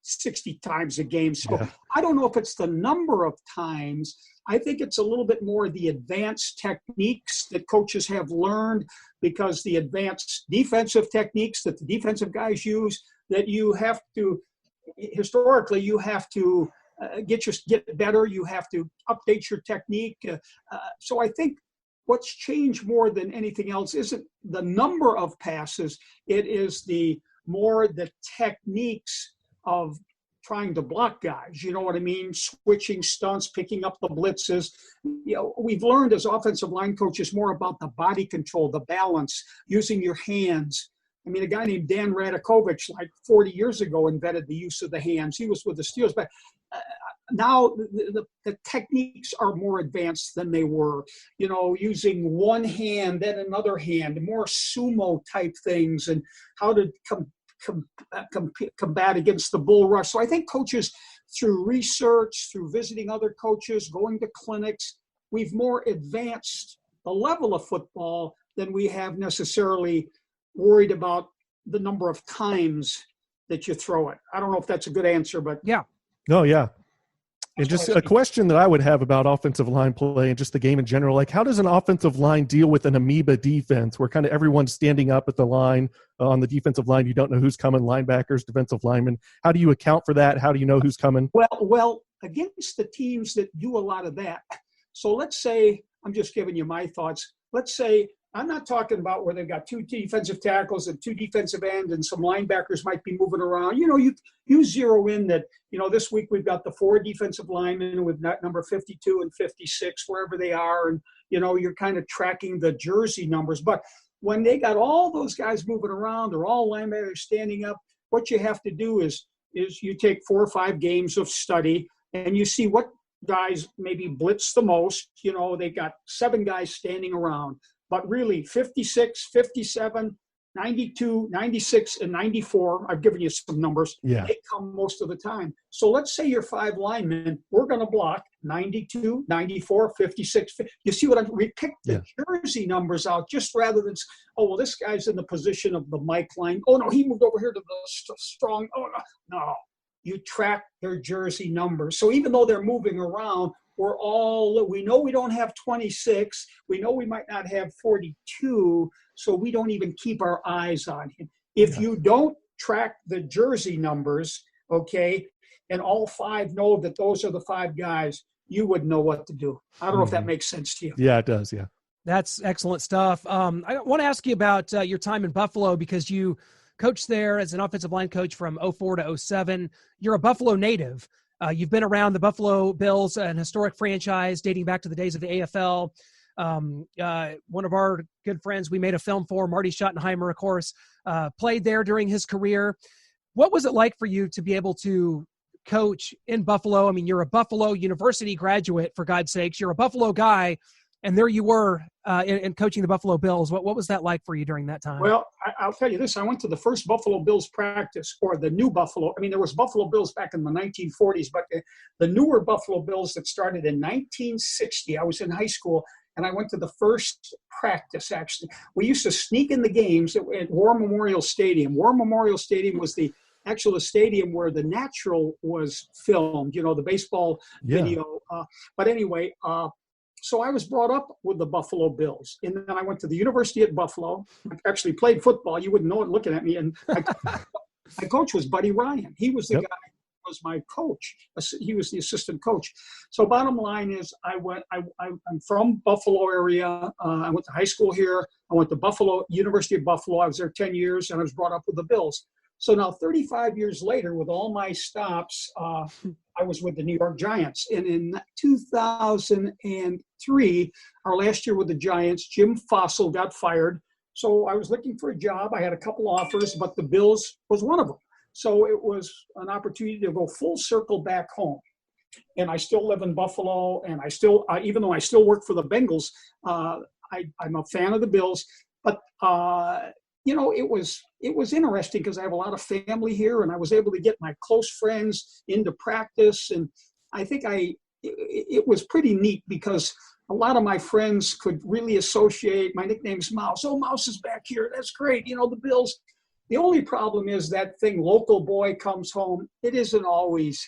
60 times a game. So yeah. I don't know if it's the number of times. I think it's a little bit more the advanced techniques that coaches have learned, because the advanced defensive techniques that the defensive guys use, that you have to, historically, you have to get better. You have to update your technique. So I think what's changed more than anything else isn't the number of passes. It is the techniques of trying to block guys. You know what I mean? Switching stunts, picking up the blitzes. We've learned as offensive line coaches more about the body control, the balance, using your hands. I mean, a guy named Dan Radakovich, like 40 years ago, invented the use of the hands. He was with the Steelers, but now the techniques are more advanced than they were. Using one hand, then another hand, more sumo type things, and how to combat against the bull rush. So I think coaches, through research, through visiting other coaches, going to clinics, we've more advanced the level of football than we have necessarily worried about the number of times that you throw it. I don't know if that's a good answer, but yeah. No, yeah. And just a question that I would have about offensive line play and just the game in general, like how does an offensive line deal with an amoeba defense where kind of everyone's standing up at the line on the defensive line? You don't know who's coming, linebackers, defensive linemen. How do you account for that? How do you know who's coming? Well, against the teams that do a lot of that. So let's say, I'm just giving you my thoughts. Let's say, I'm not talking about where they've got two defensive tackles and two defensive ends and some linebackers might be moving around. You zero in that, this week we've got the 4 defensive linemen with number 52 and 56, wherever they are. And, you're kind of tracking the jersey numbers. But when they got all those guys moving around, they're all linebackers standing up, what you have to do is you take 4 or 5 games of study and you see what guys maybe blitz the most. They got 7 guys standing around. But really, 56, 57, 92, 96, and 94, I've given you some numbers. Yeah. They come most of the time. So let's say you're 5 linemen. We're going to block 92, 94, 56. You see what we picked the jersey numbers out just rather than, oh, well, this guy's in the position of the Mike line. Oh, no, he moved over here to the strong. Oh, no. You track their jersey numbers. So even though they're moving around, we know we don't have 26. We know we might not have 42. So we don't even keep our eyes on him. If you don't track the jersey numbers, okay, and all 5 know that those are the 5 guys, you would know what to do. I don't know if that makes sense to you. Yeah, it does. Yeah. That's excellent stuff. I want to ask you about your time in Buffalo because you coached there as an offensive line coach from 04 to 07. You're a Buffalo native. You've been around the Buffalo Bills, an historic franchise dating back to the days of the AFL. One of our good friends we made a film for, Marty Schottenheimer, of course, played there during his career. What was it like for you to be able to coach in Buffalo? I mean, you're a Buffalo University graduate, for God's sakes. You're a Buffalo guy, and there you were in coaching the Buffalo Bills. What was that like for you during that time? Well, I'll tell you this. I went to the first Buffalo Bills practice, or the new Buffalo. I mean, there was Buffalo Bills back in the 1940s, but the newer Buffalo Bills that started in 1960, I was in high school, and I went to the first practice, actually. We used to sneak in the games at War Memorial Stadium. War Memorial Stadium was the stadium where The Natural was filmed, the baseball video. But anyway, so I was brought up with the Buffalo Bills. And then I went to the University at Buffalo. I actually played football. You wouldn't know it looking at me. And my coach was Buddy Ryan. He was the guy who was my coach. He was the assistant coach. So bottom line is I'm from Buffalo area. I went to high school here. I went to University of Buffalo. I was there 10 years, and I was brought up with the Bills. So now 35 years later, with all my stops, I was with the New York Giants. And in 2003, our last year with the Giants, Jim Fossil got fired. So I was looking for a job. I had a couple offers, but the Bills was one of them. So it was an opportunity to go full circle back home. And I still live in Buffalo, and I still, even though I still work for the Bengals, I'm a fan of the Bills. But it was interesting because I have a lot of family here, and I was able to get my close friends into practice. And I think it was pretty neat because a lot of my friends could really associate. My nickname's Mouse. Oh, Mouse is back here. That's great. The Bills. The only problem is that thing, local boy comes home. It isn't always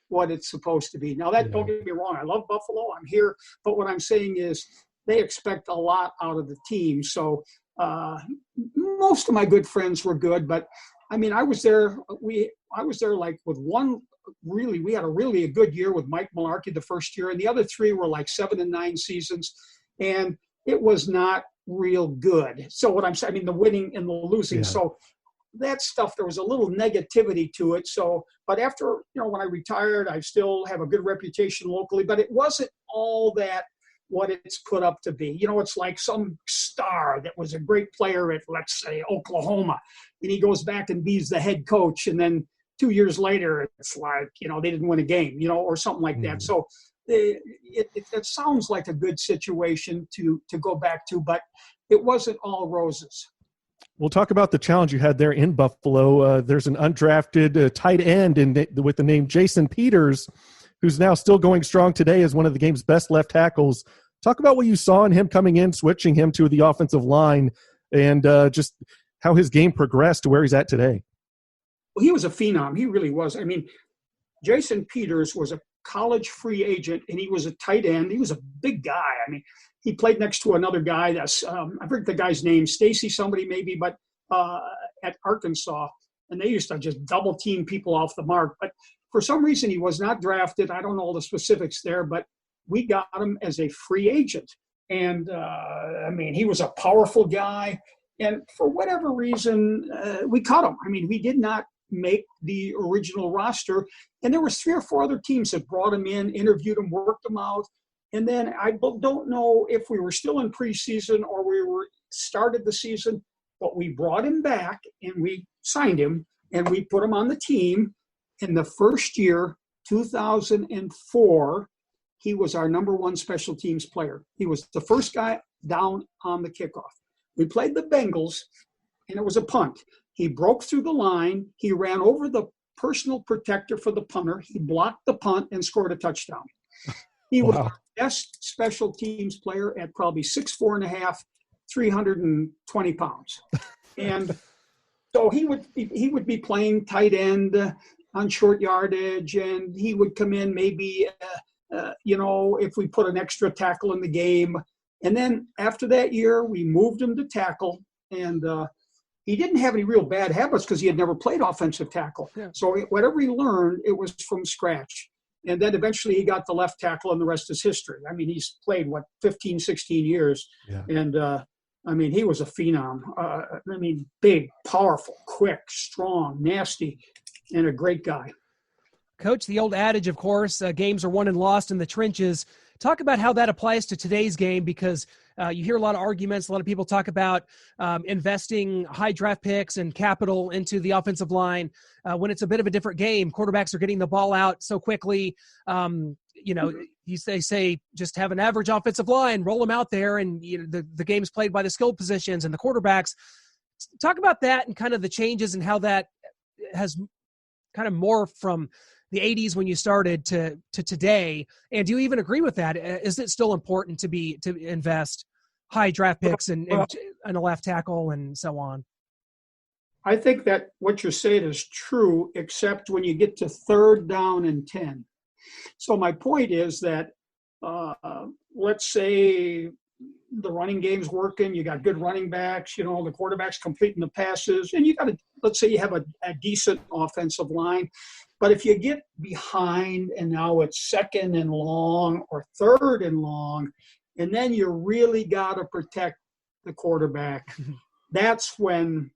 what it's supposed to be. Now, don't get me wrong. I love Buffalo. I'm here. But what I'm saying is they expect a lot out of the team. So most of my good friends were good, but I mean, I was there like with one, really, we had a good year with Mike Mularkey the first year, and the other 3 were like 7 and 9 seasons, and it was not real good. So what I'm saying, I mean, the winning and the losing. So that stuff, there was a little negativity to it. So, but after, when I retired, I still have a good reputation locally, but it wasn't all that what it's put up to be. It's like some star that was a great player at, let's say, Oklahoma, and he goes back and he's the head coach, and then 2 years later, it's like, they didn't win a game, or something like that. So it sounds like a good situation to go back to, but it wasn't all roses. We'll talk about the challenge you had there in Buffalo. There's an undrafted tight end with the name Jason Peters, who's now still going strong today as one of the game's best left tackles. Talk about what you saw in him coming in, switching him to the offensive line, and just how his game progressed to where he's at today. Well, he was a phenom. He really was. I mean, Jason Peters was a college free agent, and he was a tight end. He was a big guy. I mean, he played next to another guy that's, I forget the guy's name, Stacy somebody maybe, but at Arkansas. And they used to just double team people off the mark. But for some reason, he was not drafted. I don't know all the specifics there, but we got him as a free agent. And, I mean, he was a powerful guy. And for whatever reason, we cut him. I mean, we did not make the original roster. And there was 3 or 4 other teams that brought him in, interviewed him, worked him out. And then I don't know if we were still in preseason or we were started the season, but we brought him back and we signed him and we put him on the team. In the first year, 2004, he was our number 1 special teams player. He was the first guy down on the kickoff. We played the Bengals, and it was a punt. He broke through the line. He ran over the personal protector for the punter. He blocked the punt and scored a touchdown. He was our best special teams player at probably 6'4.5", 320 pounds. And so he would be playing tight end on short yardage, and he would come in maybe, if we put an extra tackle in the game. And then after that year, we moved him to tackle, and he didn't have any real bad habits because he had never played offensive tackle. Yeah. So whatever he learned, it was from scratch. And then eventually he got the left tackle, and the rest is history. I mean, he's played, 15, 16 years. Yeah. And, he was a phenom. Big, powerful, quick, strong, nasty, and a great guy. Coach, the old adage, of course, games are won and lost in the trenches. Talk about how that applies to today's game, because you hear a lot of arguments. A lot of people talk about investing high draft picks and capital into the offensive line when it's a bit of a different game. Quarterbacks are getting the ball out so quickly. They say just have an average offensive line, roll them out there, and the game's played by the skilled positions and the quarterbacks. Talk about that and kind of the changes and how that has kind of morphed from the 80s when you started to today. And do you even agree with that? Is it still important to invest high draft picks and a left tackle and so on? I think that what you're saying is true, except when you get to 3rd down and 10. So my point is that let's say the running game's working, you got good running backs, the quarterback's completing the passes, and let's say you have a decent offensive line. But if you get behind and now it's 2nd and long or 3rd and long, and then you really got to protect the quarterback, that's when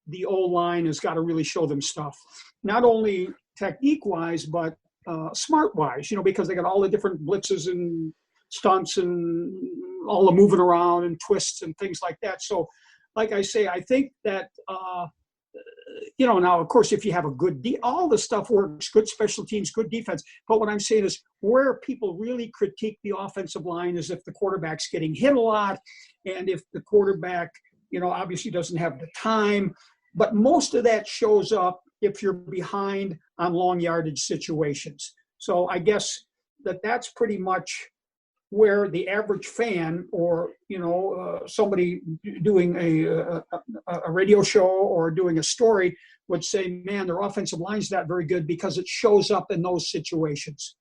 the O-line has got to really show them stuff. Not only technique-wise, but smart-wise, because they got all the different blitzes and stunts and all the moving around and twists and things like that. So, like I say, I think that now, of course, if you have a good all the stuff works, good special teams, good defense. But what I'm saying is where people really critique the offensive line is if the quarterback's getting hit a lot, and if the quarterback, obviously doesn't have the time. But most of that shows up if you're behind on long yardage situations. So I guess that's pretty much where the average fan or, somebody doing a radio show or doing a story would say, man, their offensive line's not very good because it shows up in those situations.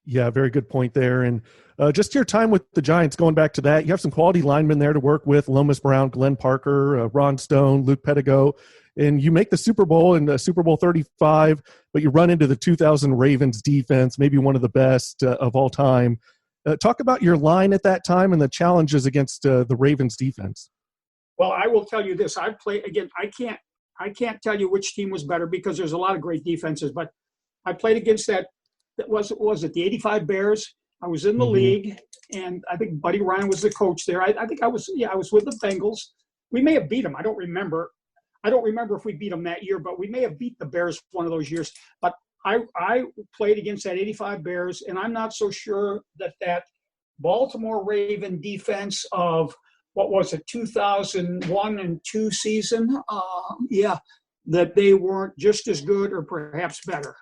Yeah, very good point there. And just your time with the Giants, going back to that, you have some quality linemen there to work with: Lomas Brown, Glenn Parker, Ron Stone, Luke Pettigo. And you make the Super Bowl in Super Bowl 35, but you run into the 2000 Ravens defense, maybe one of the best of all time. Talk about your line at that time and the challenges against the Ravens defense. Well, I will tell you this. I can't tell you which team was better because there's a lot of great defenses, but I played against that was it the 85 Bears. I was in the league, and I think Buddy Ryan was the coach there. I think I was with the Bengals. We may have beat them. I don't remember if we beat them that year, but we may have beat the Bears one of those years. But I played against that 85 Bears, and I'm not so sure that Baltimore Raven defense of, 2001 and 2 season, that they weren't just as good or perhaps better.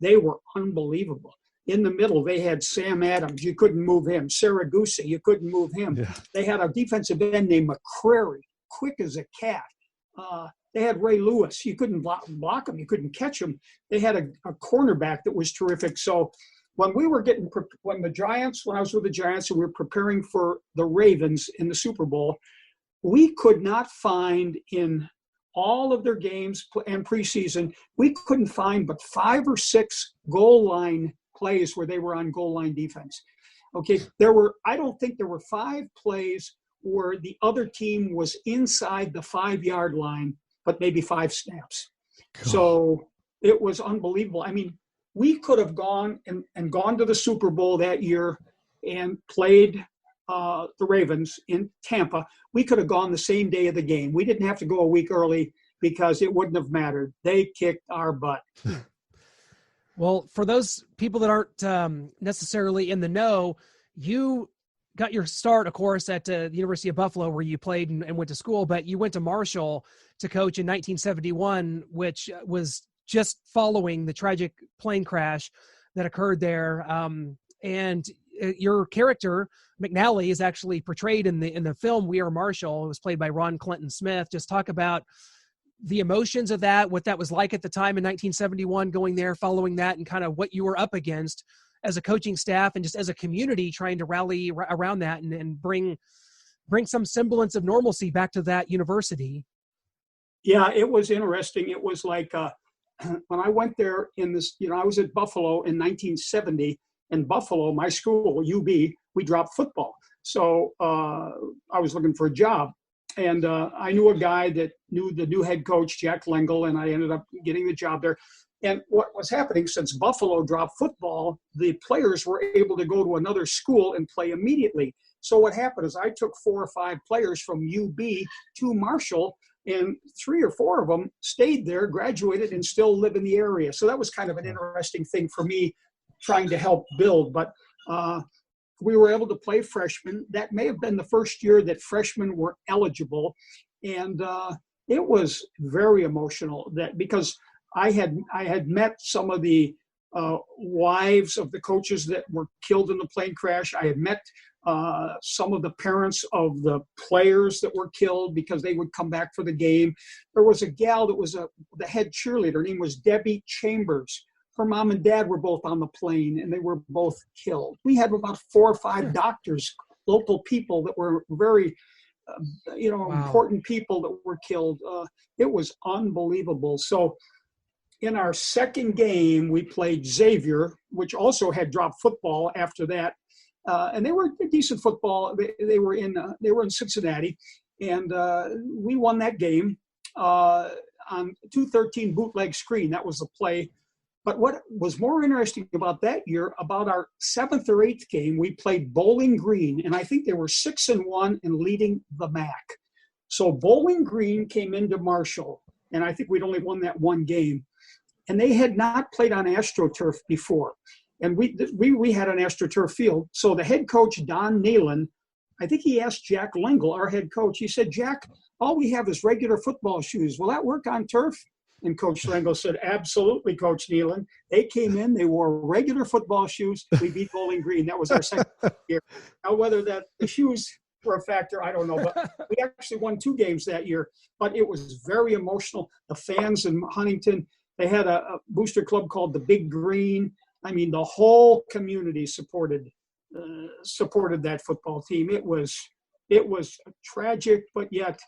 They were unbelievable. In the middle, they had Sam Adams. You couldn't move him. Saragusa, you couldn't move him. Yeah. They had a defensive end named McCrary, quick as a cat. They had Ray Lewis. You couldn't block him. You couldn't catch him. They had a cornerback that was terrific. So when I was with the Giants and we were preparing for the Ravens in the Super Bowl, we could not find in all of their games and preseason, we couldn't find but 5 or 6 goal line plays where they were on goal line defense. Okay, I don't think there were 5 plays where the other team was inside the 5-yard line, but maybe 5 snaps. Cool. So it was unbelievable. I mean, we could have gone to the Super Bowl that year and played the Ravens in Tampa. We could have gone the same day of the game. We didn't have to go a week early because it wouldn't have mattered. They kicked our butt. Well, for those people that aren't necessarily in the know, you got your start, of course, at the University of Buffalo, where you played and went to school, but you went to Marshall to coach in 1971, which was just following the tragic plane crash that occurred there. And your character, McNally, is actually portrayed in the film We Are Marshall. It was played by Ron Clinton Smith. Just talk about the emotions of that, what that was like at the time in 1971, going there, following that, and kind of what you were up against as a coaching staff and just as a community trying to rally around that and bring some semblance of normalcy back to that university. Yeah, it was interesting. It was like when I went there I was at Buffalo in 1970, and Buffalo, my school, UB, we dropped football. So I was looking for a job. And I knew a guy that knew the new head coach, Jack Lengel, and I ended up getting the job there. And what was happening, since Buffalo dropped football, the players were able to go to another school and play immediately. So what happened is I took 4 or 5 players from UB to Marshall, and 3 or 4 of them stayed there, graduated, and still live in the area. So that was kind of an interesting thing for me, trying to help build. But we were able to play freshmen. That may have been the first year that freshmen were eligible. And it was very emotional because I had met some of the wives of the coaches that were killed in the plane crash. I had met some of the parents of the players that were killed because they would come back for the game. There was a gal that was the head cheerleader. Her name was Debbie Chambers. Her mom and dad were both on the plane, and they were both killed. We had about 4 or 5 doctors, local people that were very, Wow. important people that were killed. It was unbelievable. So in our second game, we played Xavier, which also had dropped football after that. And they were decent football. They were in Cincinnati, and we won that game on 213 bootleg screen. That was the play. But what was more interesting about that year, about our 7th or 8th game, we played Bowling Green, and I think they were 6-1 and leading the MAC. So Bowling Green came into Marshall, and I think we'd only won that one game, and they had not played on AstroTurf before, and we had an AstroTurf field. So the head coach, Don Nealon, I think he asked Jack Lengel, our head coach. He said, "Jack, all we have is regular football shoes. Will that work on turf?" And Coach Lengel said, "Absolutely, Coach Nealon." They came in, they wore regular football shoes. We beat Bowling Green. That was our second year. Now, whether the shoes were a factor, I don't know. But we actually won 2 games that year. But it was very emotional. The fans in Huntington, they had a booster club called the Big Green. I mean, the whole community supported that football team. It was tragic, but yet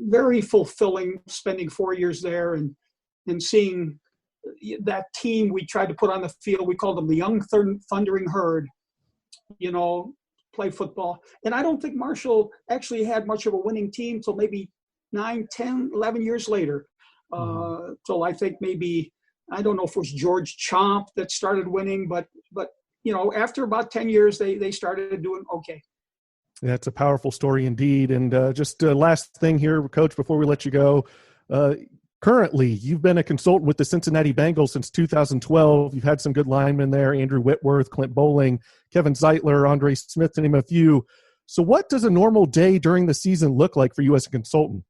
very fulfilling, spending 4 years there and seeing that team we tried to put on the field. We called them the Young Thundering Herd, play football. And I don't think Marshall actually had much of a winning team till maybe 9, 10, 11 years later. So I think maybe, I don't know if it was George Chomp that started winning, but after about 10 years, they started doing okay. That's a powerful story indeed. And just last thing here, Coach, before we let you go, currently you've been a consultant with the Cincinnati Bengals since 2012. You've had some good linemen there, Andrew Whitworth, Clint Bowling, Kevin Zeitler, Andre Smith, to name a few. So what does a normal day during the season look like for you as a consultant?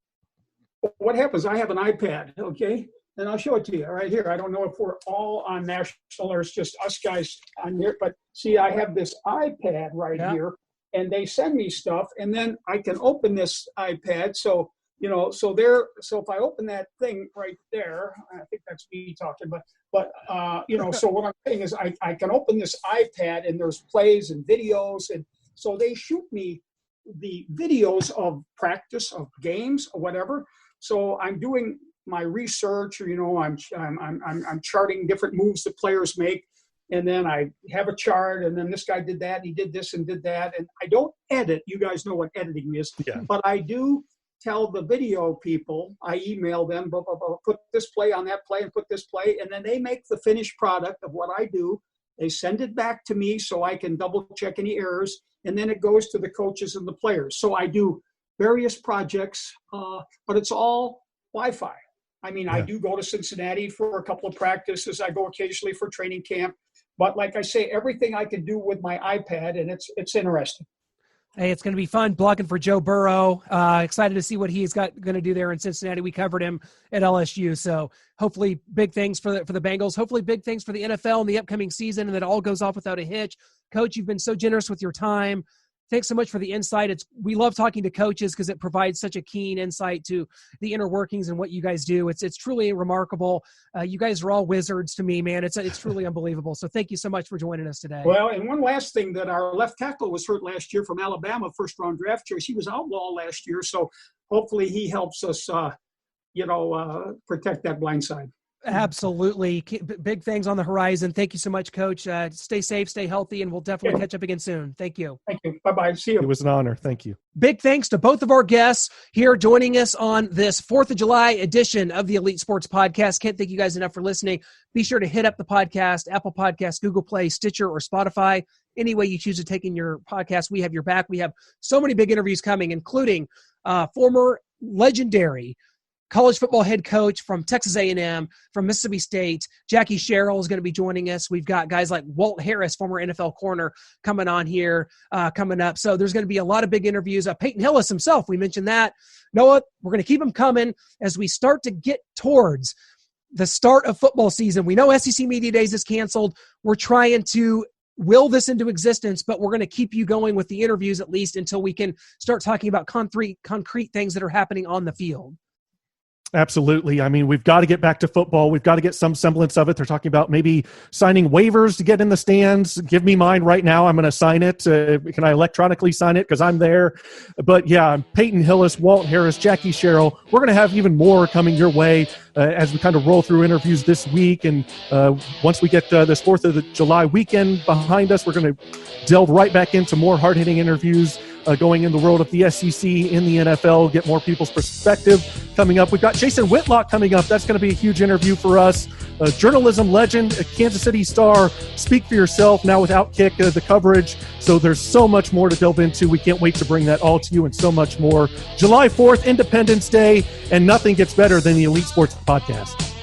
What happens, I have an iPad, okay? And I'll show it to you right here. I don't know if we're all on national or it's just us guys on here, but see, I have this iPad right here. And they send me stuff, and then I can open this iPad. So if I open that thing right there, I think that's me talking, but so what I'm saying is I can open this iPad, and there's plays and videos, and so they shoot me the videos of practice, of games, or whatever. So I'm doing my research, or I'm charting different moves that players make. And then I have a chart, and then this guy did that, and he did this and did that. And I don't edit. You guys know what editing is. Yeah. But I do tell the video people, I email them, put this play on that play and put this play. And then they make the finished product of what I do. They send it back to me so I can double check any errors. And then it goes to the coaches and the players. So I do various projects, but it's all Wi-Fi. I mean, I do go to Cincinnati for a couple of practices. I go occasionally for training camp. But like I say, everything I can do with my iPad, and it's interesting. Hey, it's going to be fun blocking for Joe Burrow. Excited to see what he's going to do there in Cincinnati. We covered him at LSU, so hopefully big things for the Bengals. Hopefully big things for the NFL in the upcoming season, and that all goes off without a hitch. Coach, you've been so generous with your time. Thanks so much for the insight. We love talking to coaches because it provides such a keen insight to the inner workings and what you guys do. It's truly remarkable. You guys are all wizards to me, man. It's truly unbelievable. So thank you so much for joining us today. Well, and one last thing, that our left tackle was hurt last year from Alabama, first-round draft choice. He was outlawed last year, so hopefully he helps us, protect that blind side. Absolutely. Big things on the horizon. Thank you so much, Coach. Stay safe, stay healthy, and we'll definitely catch up again soon. Thank you. Thank you. Bye-bye. See you. It was an honor. Thank you. Big thanks to both of our guests here joining us on this 4th of July edition of the Elite Sports Podcast. Can't thank you guys enough for listening. Be sure to hit up the podcast, Apple Podcasts, Google Play, Stitcher, or Spotify. Any way you choose to take in your podcast, we have your back. We have so many big interviews coming, including former legendary college football head coach from Texas A&M, from Mississippi State. Jackie Sherrill is going to be joining us. We've got guys like Walt Harris, former NFL corner, coming on here, coming up. So there's going to be a lot of big interviews. Peyton Hillis himself, we mentioned that. Noah, we're going to keep them coming as we start to get towards the start of football season. We know SEC Media Days is canceled. We're trying to will this into existence, but we're going to keep you going with the interviews at least until we can start talking about concrete things that are happening on the field. Absolutely. I mean, we've got to get back to football. We've got to get some semblance of it. They're talking about maybe signing waivers to get in the stands. Give me mine right now. I'm going to sign it. Can I electronically sign it? Because I'm there. But yeah, Peyton Hillis, Walt Harris, Jackie Sherrill. We're going to have even more coming your way as we kind of roll through interviews this week. And once we get this 4th of July weekend behind us, we're going to delve right back into more hard-hitting interviews going in the world of the SEC, in the NFL, get more people's perspective coming up. We've got Jason Whitlock coming up. That's going to be a huge interview for us. A journalism legend, a Kansas City Star. Speak for yourself now with Outkick, the coverage. So there's so much more to delve into. We can't wait to bring that all to you and so much more. July 4th, Independence Day, and nothing gets better than the Elite Sports Podcast.